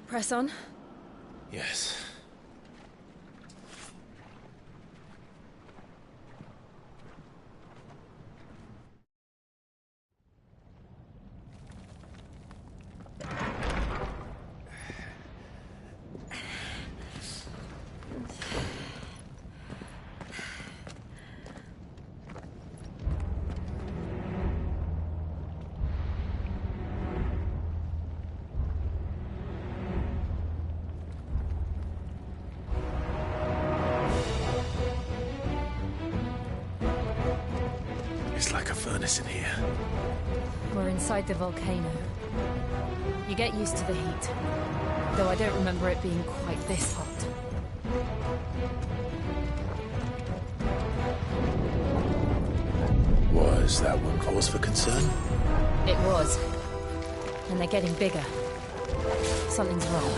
Press on. Yes. It's like a furnace in here. We're inside the volcano. You get used to the heat, though I don't remember it being quite this hot. Was that one cause for concern? It was. And they're getting bigger. Something's wrong.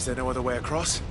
Is there no other way across?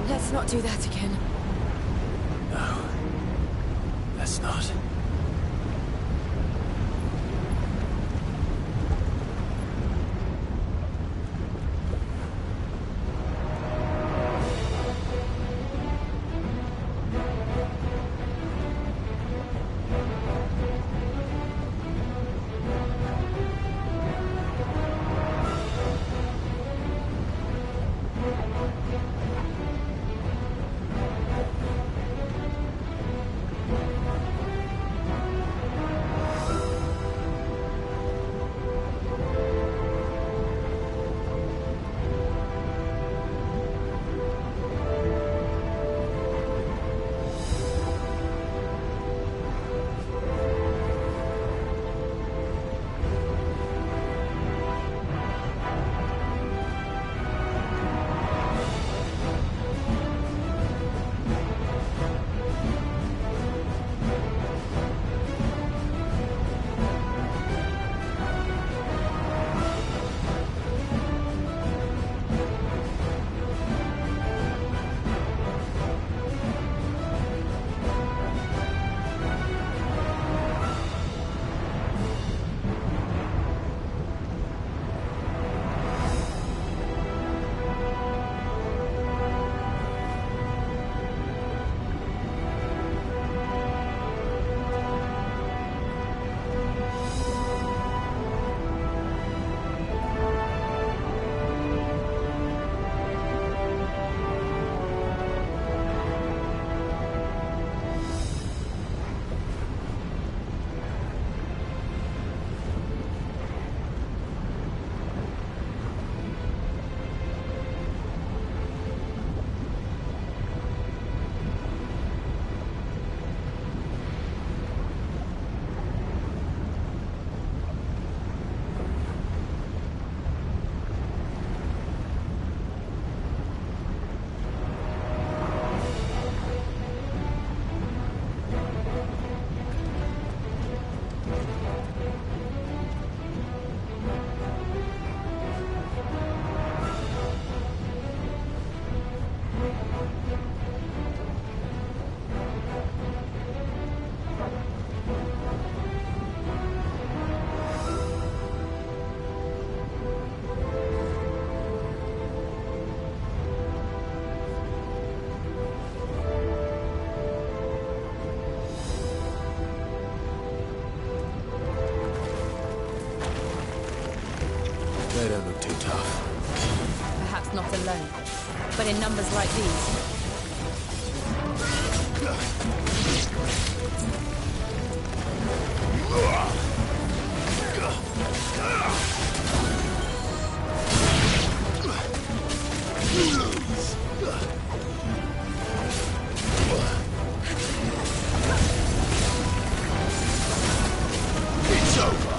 Let's not do that again. No. Let's not. They don't look too tough. Perhaps not alone, but in numbers like these. It's over.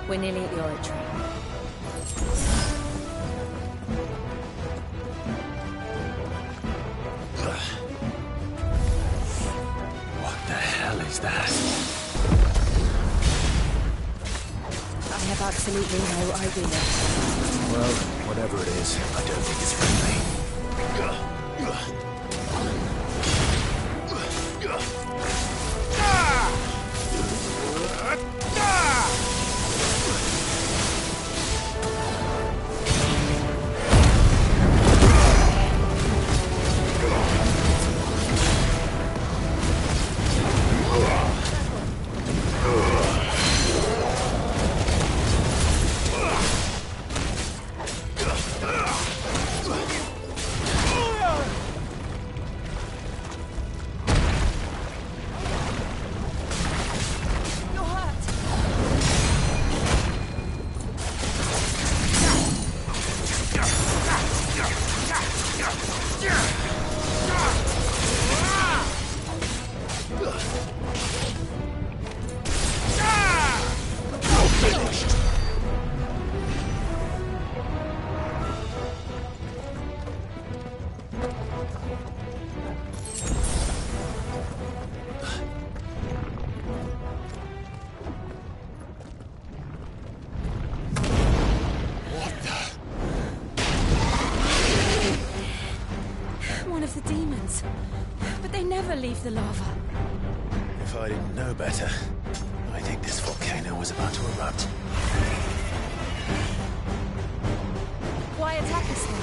We're nearly at the oratory. What the hell is that? I have absolutely no idea. Well, whatever it is, I don't think it's friendly. One of the demons. But they never leave the lava. If I didn't know better, I think this volcano was about to erupt. Why attack us then?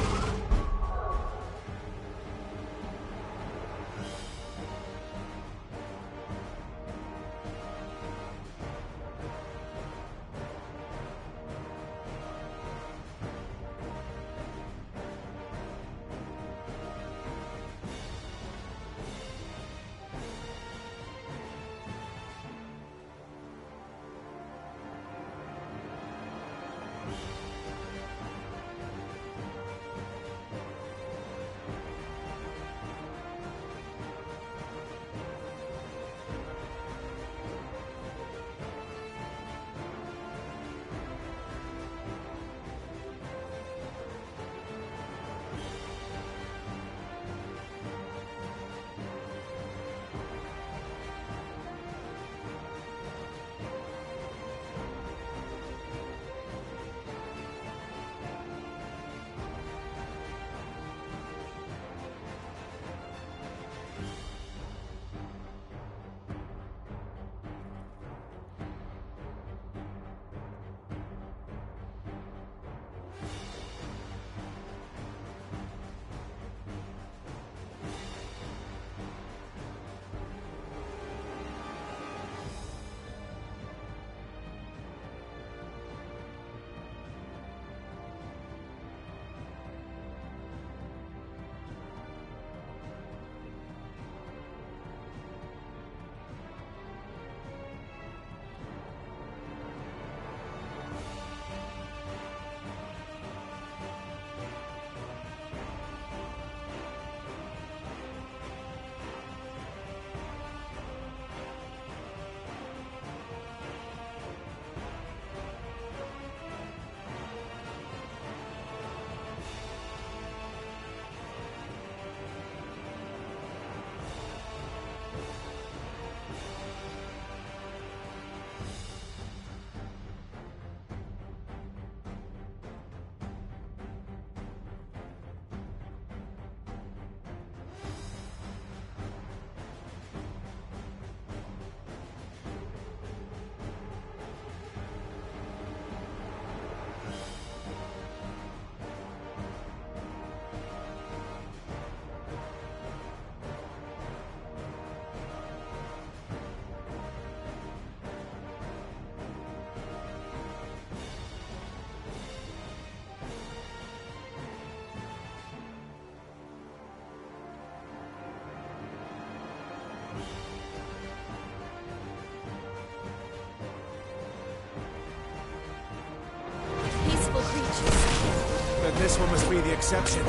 Then this one must be the exception.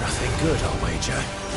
Nothing good, I'll wager.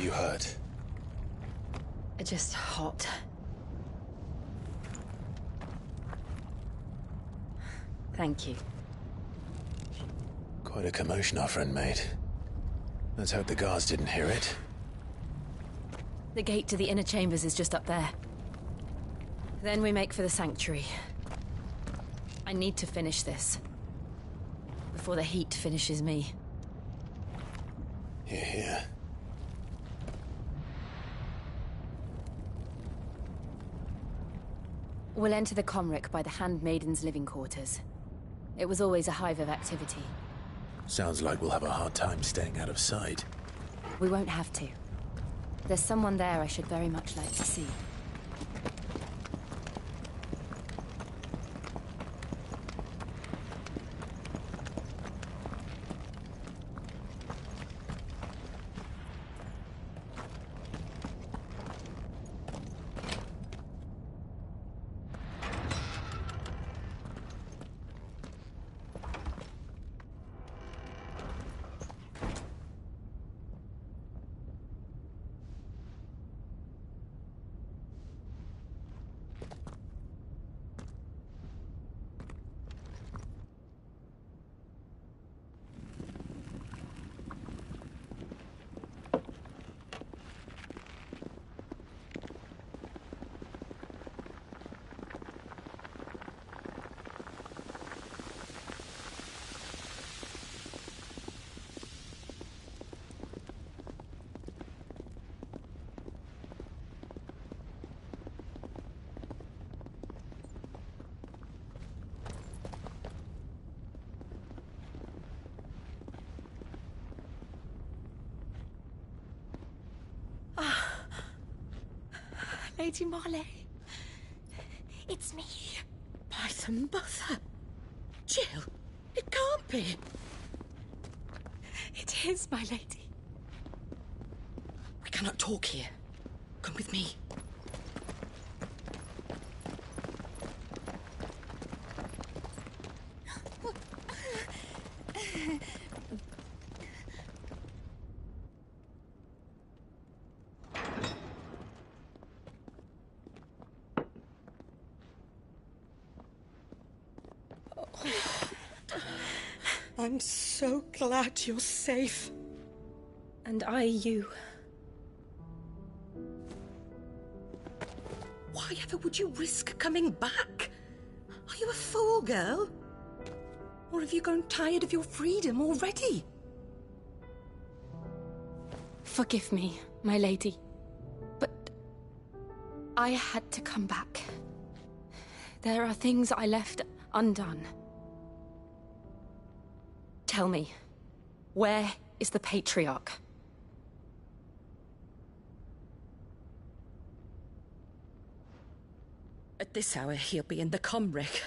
You hurt? Just hot. Thank you. Quite a commotion our friend made. Let's hope the guards didn't hear it. The gate to the inner chambers is just up there. Then we make for the sanctuary. I need to finish this. Before the heat finishes me. Hear, hear. We'll enter the Comric by the Handmaiden's living quarters. It was always a hive of activity. Sounds like we'll have a hard time staying out of sight. We won't have to. There's someone there I should very much like to see. Lady Marley. It's me. By the mother. Jill, it can't be. It is, my lady. We cannot talk here. Come with me. I'm so glad you're safe. And I you. Why ever would you risk coming back? Are you a fool, girl? Or have you grown tired of your freedom already? Forgive me, my lady, but I had to come back. There are things I left undone. Tell me, where is the Patriarch? At this hour, he'll be in the Comric,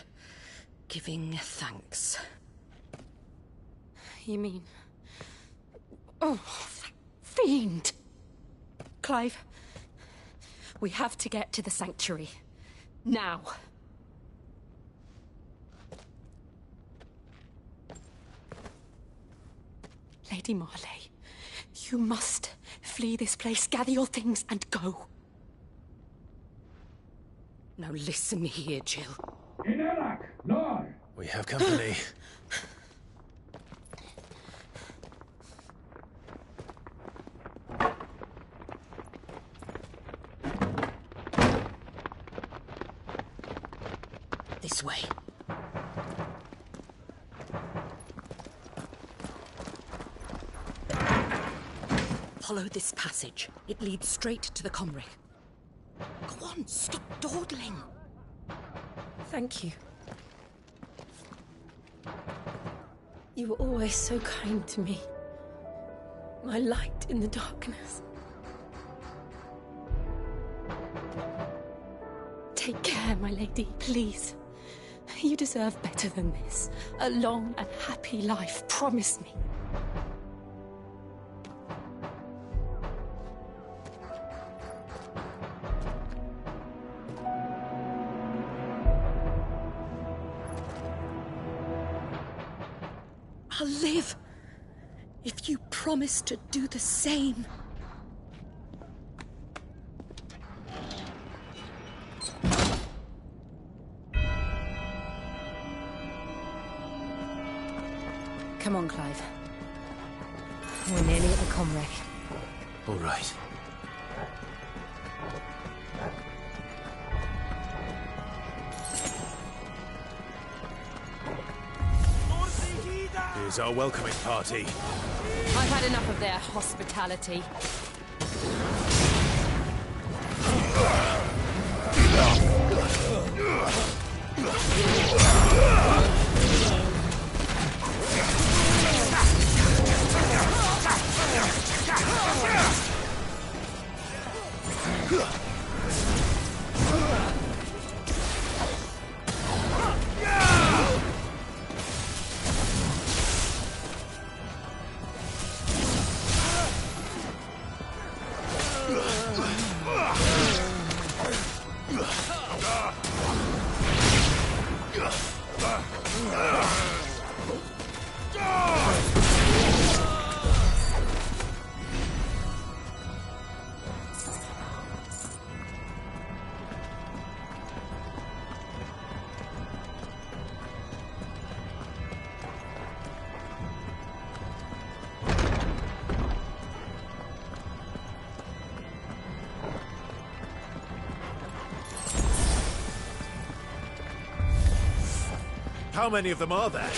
giving thanks. You mean... Oh, that fiend! Clive, we have to get to the Sanctuary. Now. Lady Marley, you must flee this place, gather your things and go. Now listen here, Jill. We have company. This way. Follow this passage. It leads straight to the Comric. Go on, stop dawdling. Thank you. You were always so kind to me. My light in the darkness. Take care, my lady, please. You deserve better than this. A long and happy life, promise me. I'll live if you promise to do the same. Come on, Clive. We're nearly at the Comric. All right. Here's our welcoming party. I've had enough of their hospitality. How many of them are there?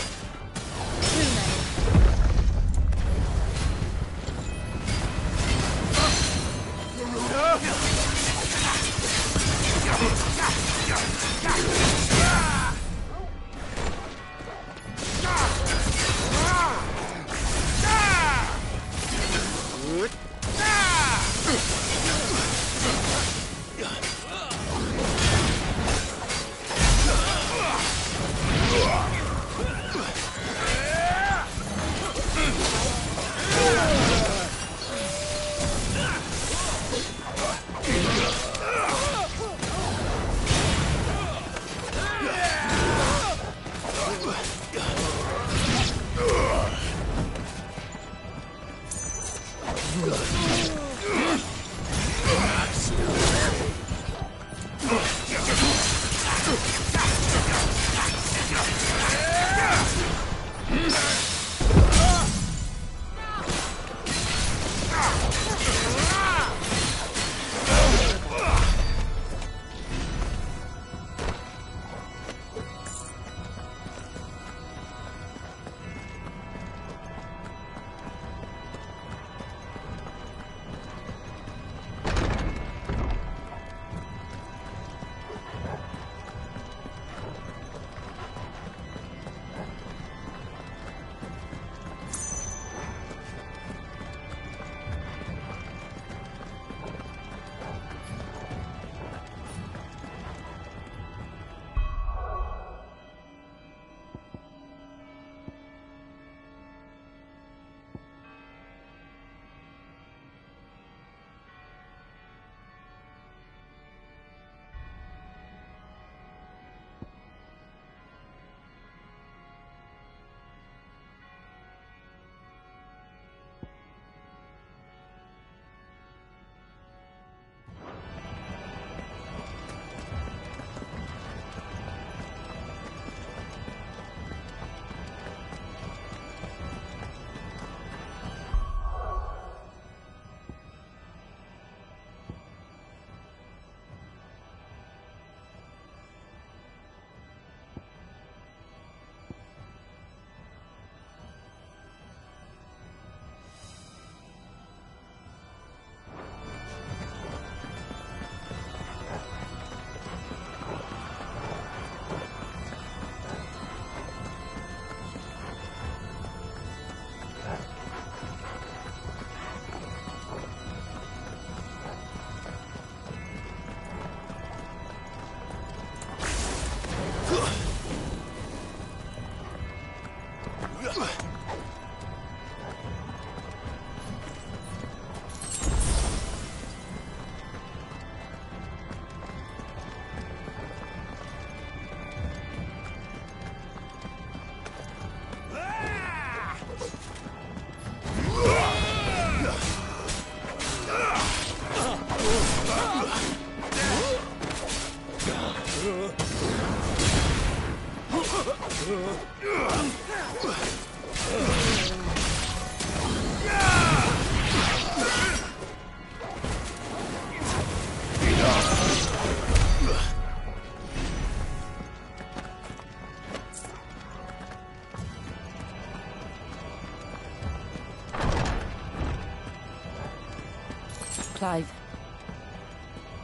Clive,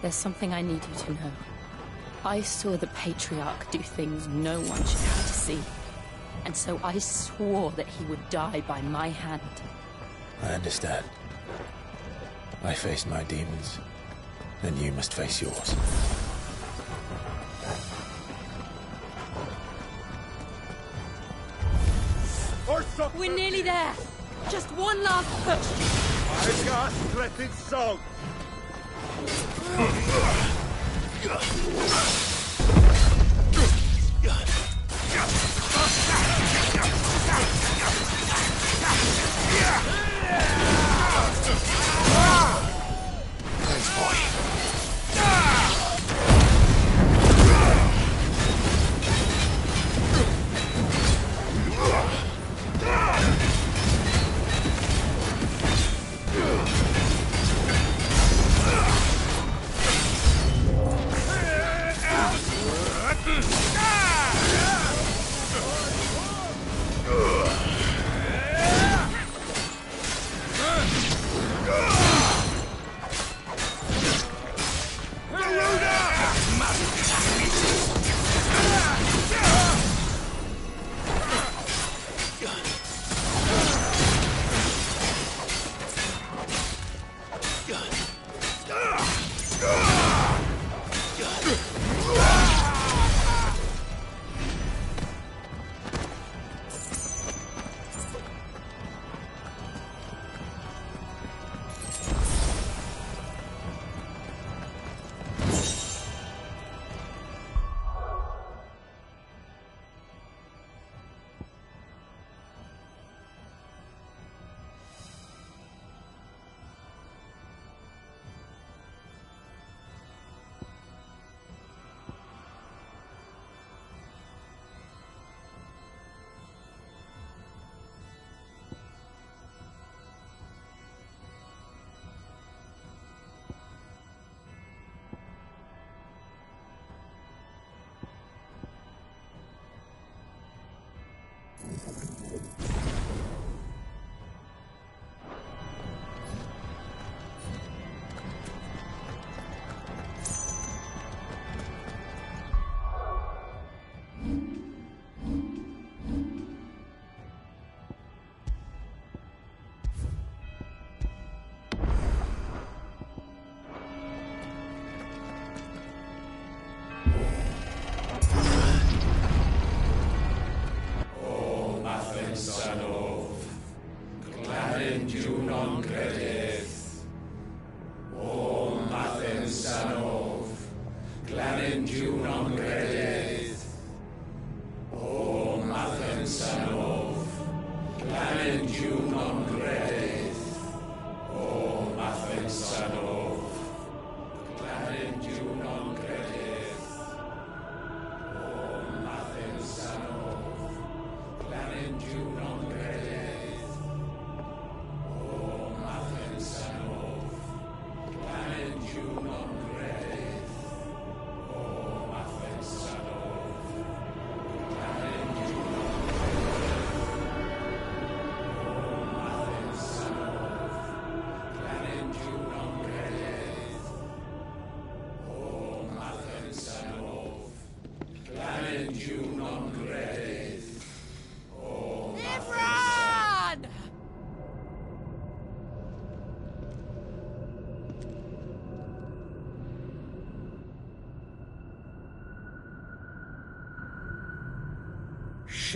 there's something I need you to know. I saw the Patriarch do things no one should have to see. And so I swore that he would die by my hand. I understand. I faced my demons, and you must face yours. We're nearly there! Just one last push! I got threatened soul! Thanks, boy.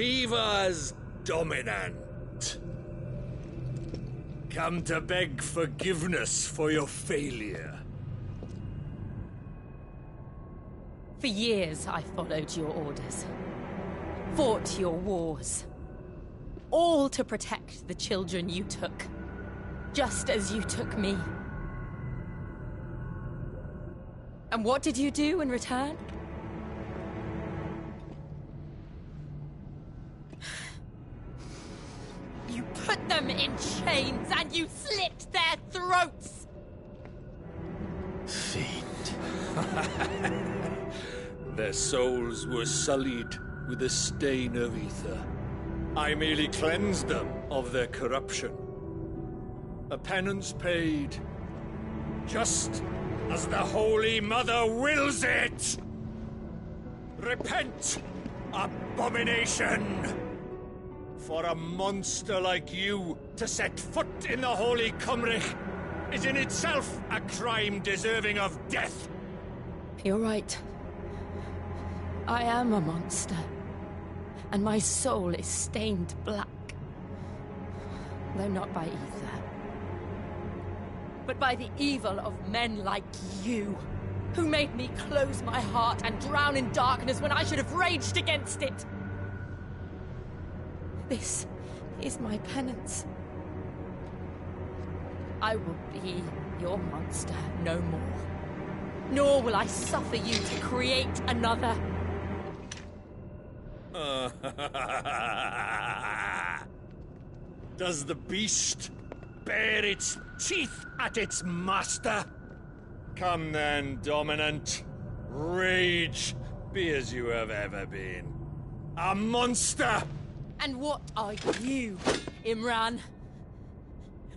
Shiva's dominant. Come to beg forgiveness for your failure. For years, I followed your orders. Fought your wars. All to protect the children you took. Just as you took me. And what did you do in return? You put them in chains and you slit their throats! Fiend. Their souls were sullied with the stain of ether. I merely cleansed them of their corruption. A penance paid, just as the Holy Mother wills it! Repent, abomination! For a monster like you to set foot in the Holy Cymric is in itself a crime deserving of death! You're right. I am a monster. And my soul is stained black. Though not by ether. But by the evil of men like you, who made me close my heart and drown in darkness when I should have raged against it. This is my penance. I will be your monster no more. Nor will I suffer you to create another. Does the beast bare its teeth at its master? Come then, dominant. Rage, be as you have ever been. A monster! And what are you, Imran?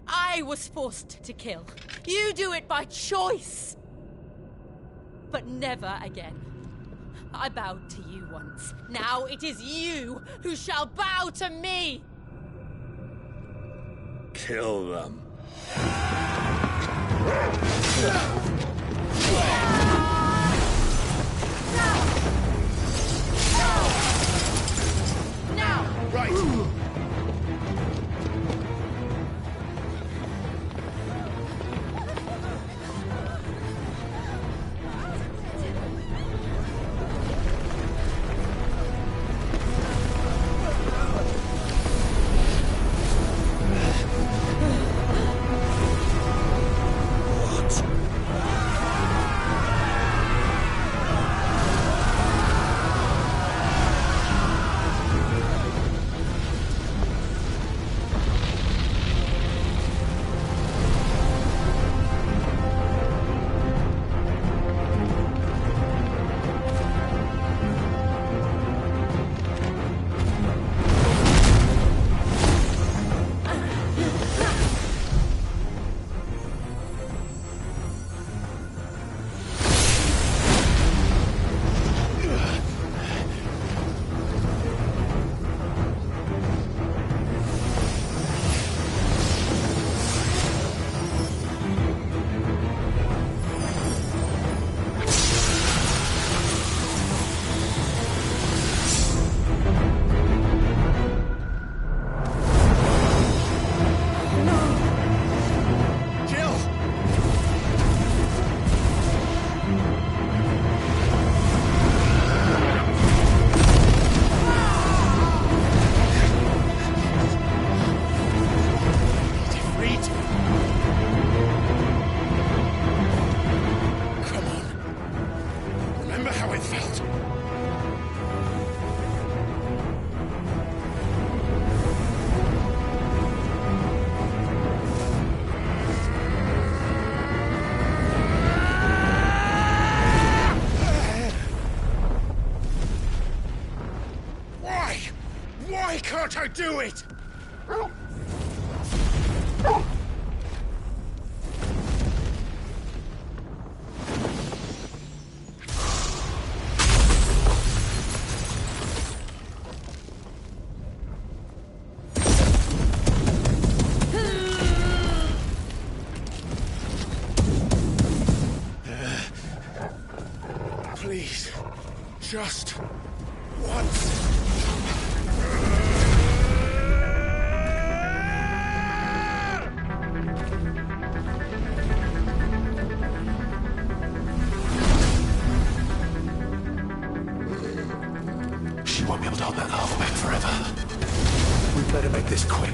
I was forced to kill. You do it by choice. But never again. I bowed to you once. Now it is you who shall bow to me! Kill them. Now! Right! Why can't I do it? Please, just once. this quick.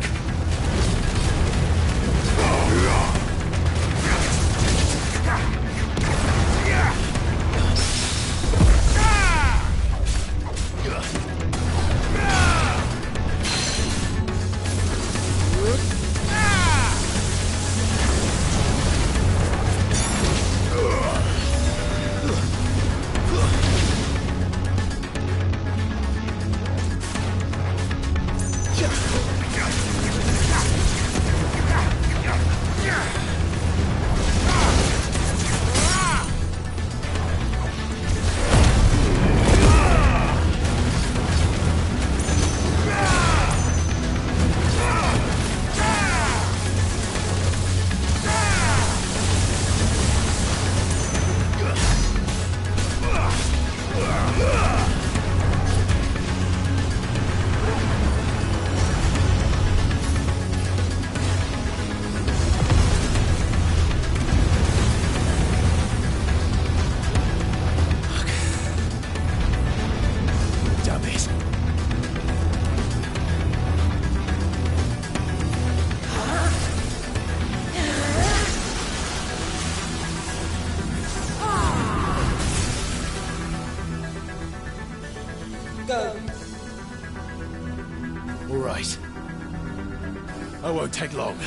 All right. I won't take long.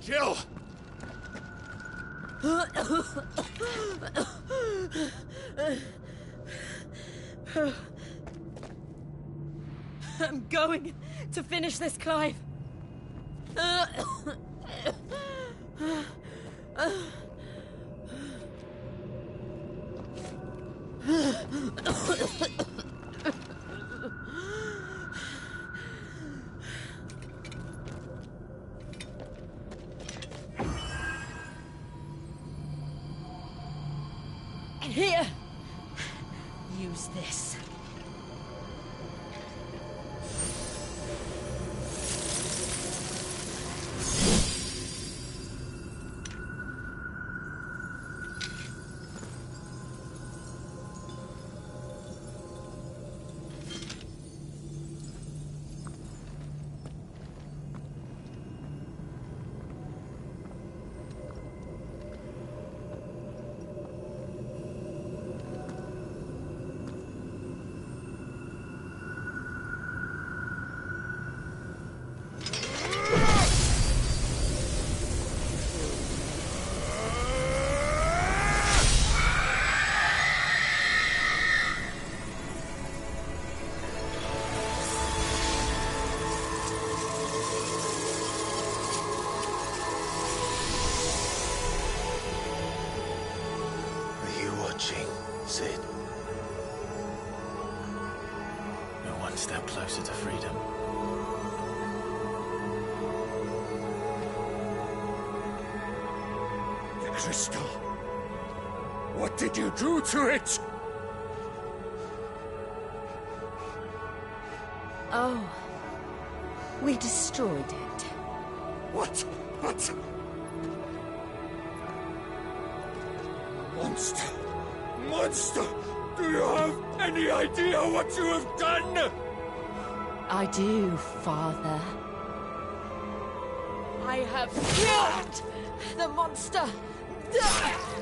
Jill! I'm going to finish this, Clive. Here! Use this. One step closer to freedom. The crystal. What did you do to it? Oh, we destroyed it. What? Monster! Monster! Do you have any idea what you have done? I do, Father. I have killed the monster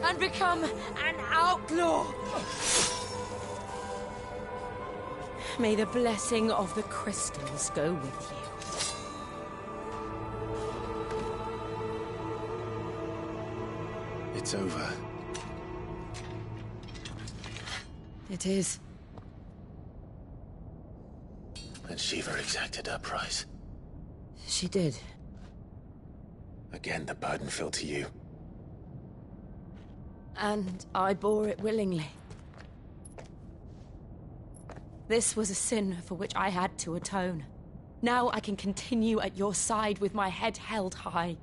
and become an outlaw. May the blessing of the crystals go with you. It's over. It is. And Shiva exacted her price. She did. Again, the burden fell to you. And I bore it willingly. This was a sin for which I had to atone. Now I can continue at your side with my head held high.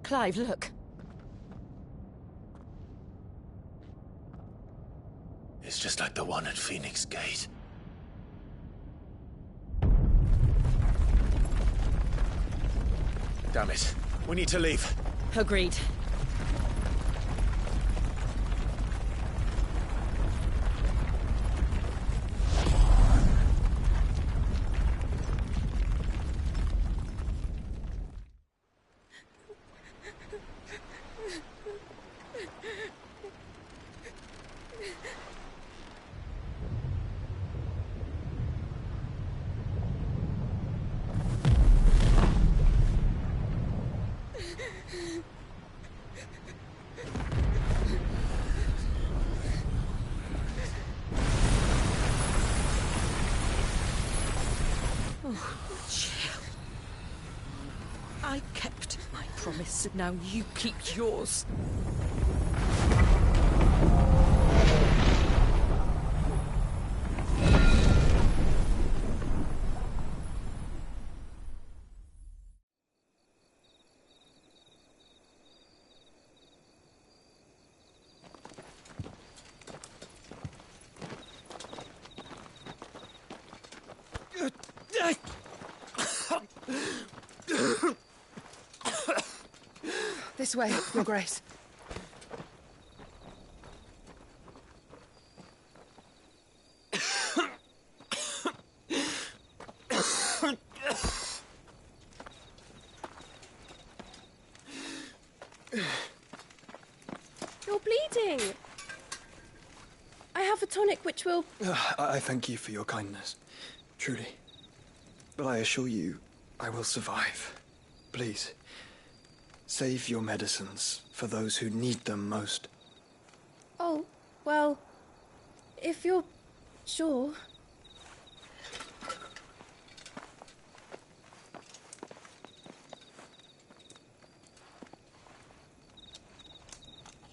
Clive, look. It's just like the one at Phoenix Gate. Damn it. We need to leave. Agreed. I kept my promise, and now you keep yours. This way, Your Grace. You're bleeding. I have a tonic which will... I thank you for your kindness, truly. But I assure you, I will survive. Please, save your medicines for those who need them most. Oh, well, if you're sure.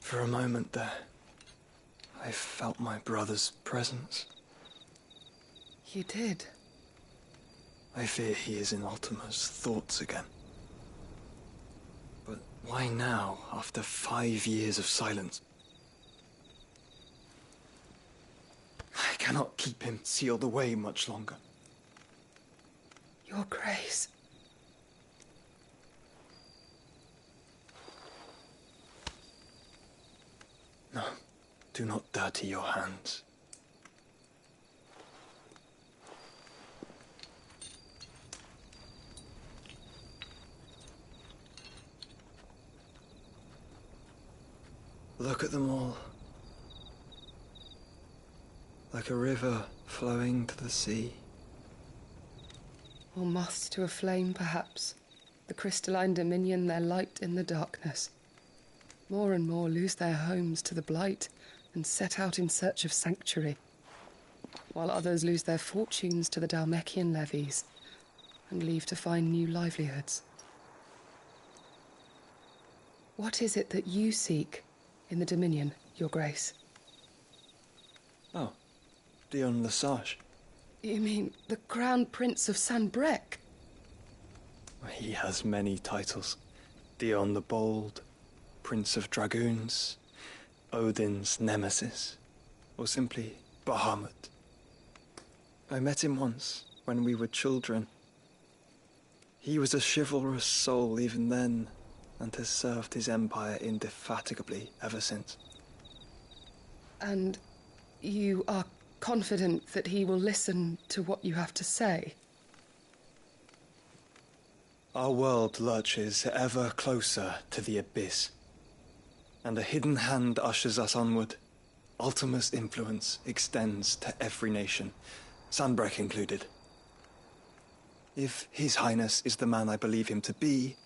For a moment there, I felt my brother's presence. You did? I fear he is in Ultima's thoughts again. But why now, after 5 years of silence? I cannot keep him sealed away much longer. Your Grace. No, do not dirty your hands. Look at them all. like a river flowing to the sea. Or moths to a flame, perhaps. The crystalline dominion their light in the darkness. More and more lose their homes to the blight and set out in search of sanctuary, while others lose their fortunes to the Dhalmekian levies and leave to find new livelihoods. What is it that you seek in the Dominion, Your Grace? Oh, Dion Lesage. You mean the Crown Prince of Sanbreque? He has many titles. Dion the Bold, Prince of Dragoons, Odin's Nemesis, or simply Bahamut. I met him once, when we were children. He was a chivalrous soul even then, and has served his empire indefatigably ever since. And you are confident that he will listen to what you have to say? Our world lurches ever closer to the abyss, and a hidden hand ushers us onward. Ultima's influence extends to every nation, Sanbreque included. If His Highness is the man I believe him to be,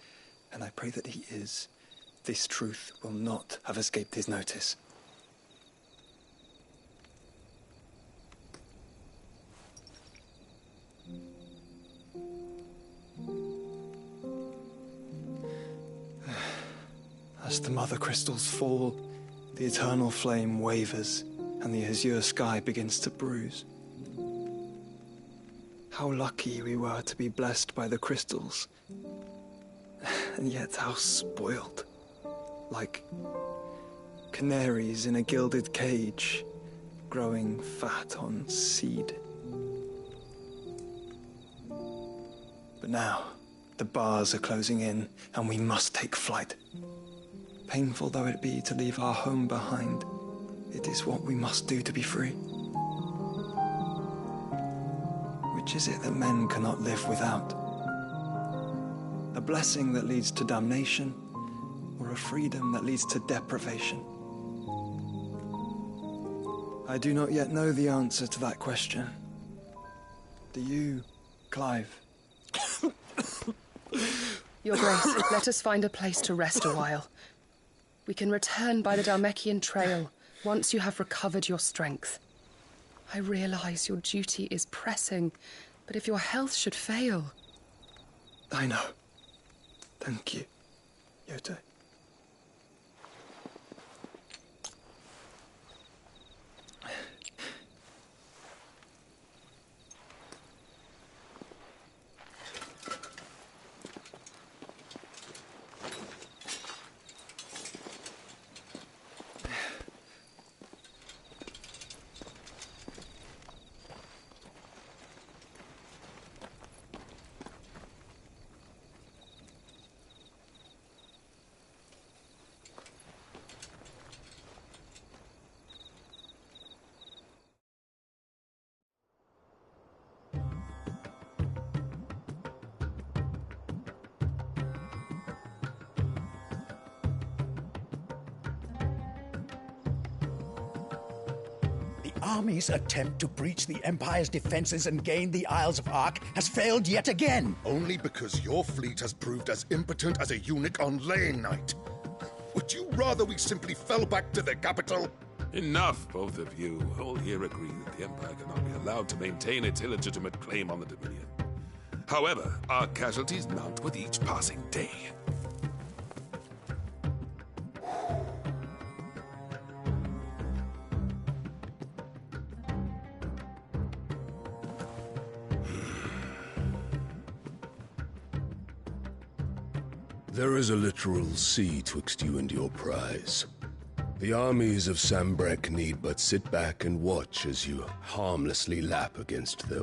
and I pray that he is, this truth will not have escaped his notice. As the mother crystals fall, the eternal flame wavers, and the azure sky begins to bruise. How lucky we were to be blessed by the crystals, and yet how spoiled. Like canaries in a gilded cage, growing fat on seed. But now, the bars are closing in, and we must take flight. Painful though it be to leave our home behind, it is what we must do to be free. Which is it that men cannot live without? A blessing that leads to damnation, or a freedom that leads to deprivation? I do not yet know the answer to that question. Do you, Clive? Your Grace, let us find a place to rest a while. We can return by the Dhalmekian trail once you have recovered your strength. I realize your duty is pressing, but if your health should fail... I know. Thank you, Yote. Army's attempt to breach the Empire's defenses and gain the Isles of Ark has failed yet again. Only because your fleet has proved as impotent as a eunuch on laying night. Would you rather we simply fell back to the capital? Enough, both of you. All here agree that the Empire cannot be allowed to maintain its illegitimate claim on the Dominion. However, our casualties mount with each passing day. There is a literal sea twixt you and your prize. The armies of Sanbreque need but sit back and watch as you harmlessly lap against their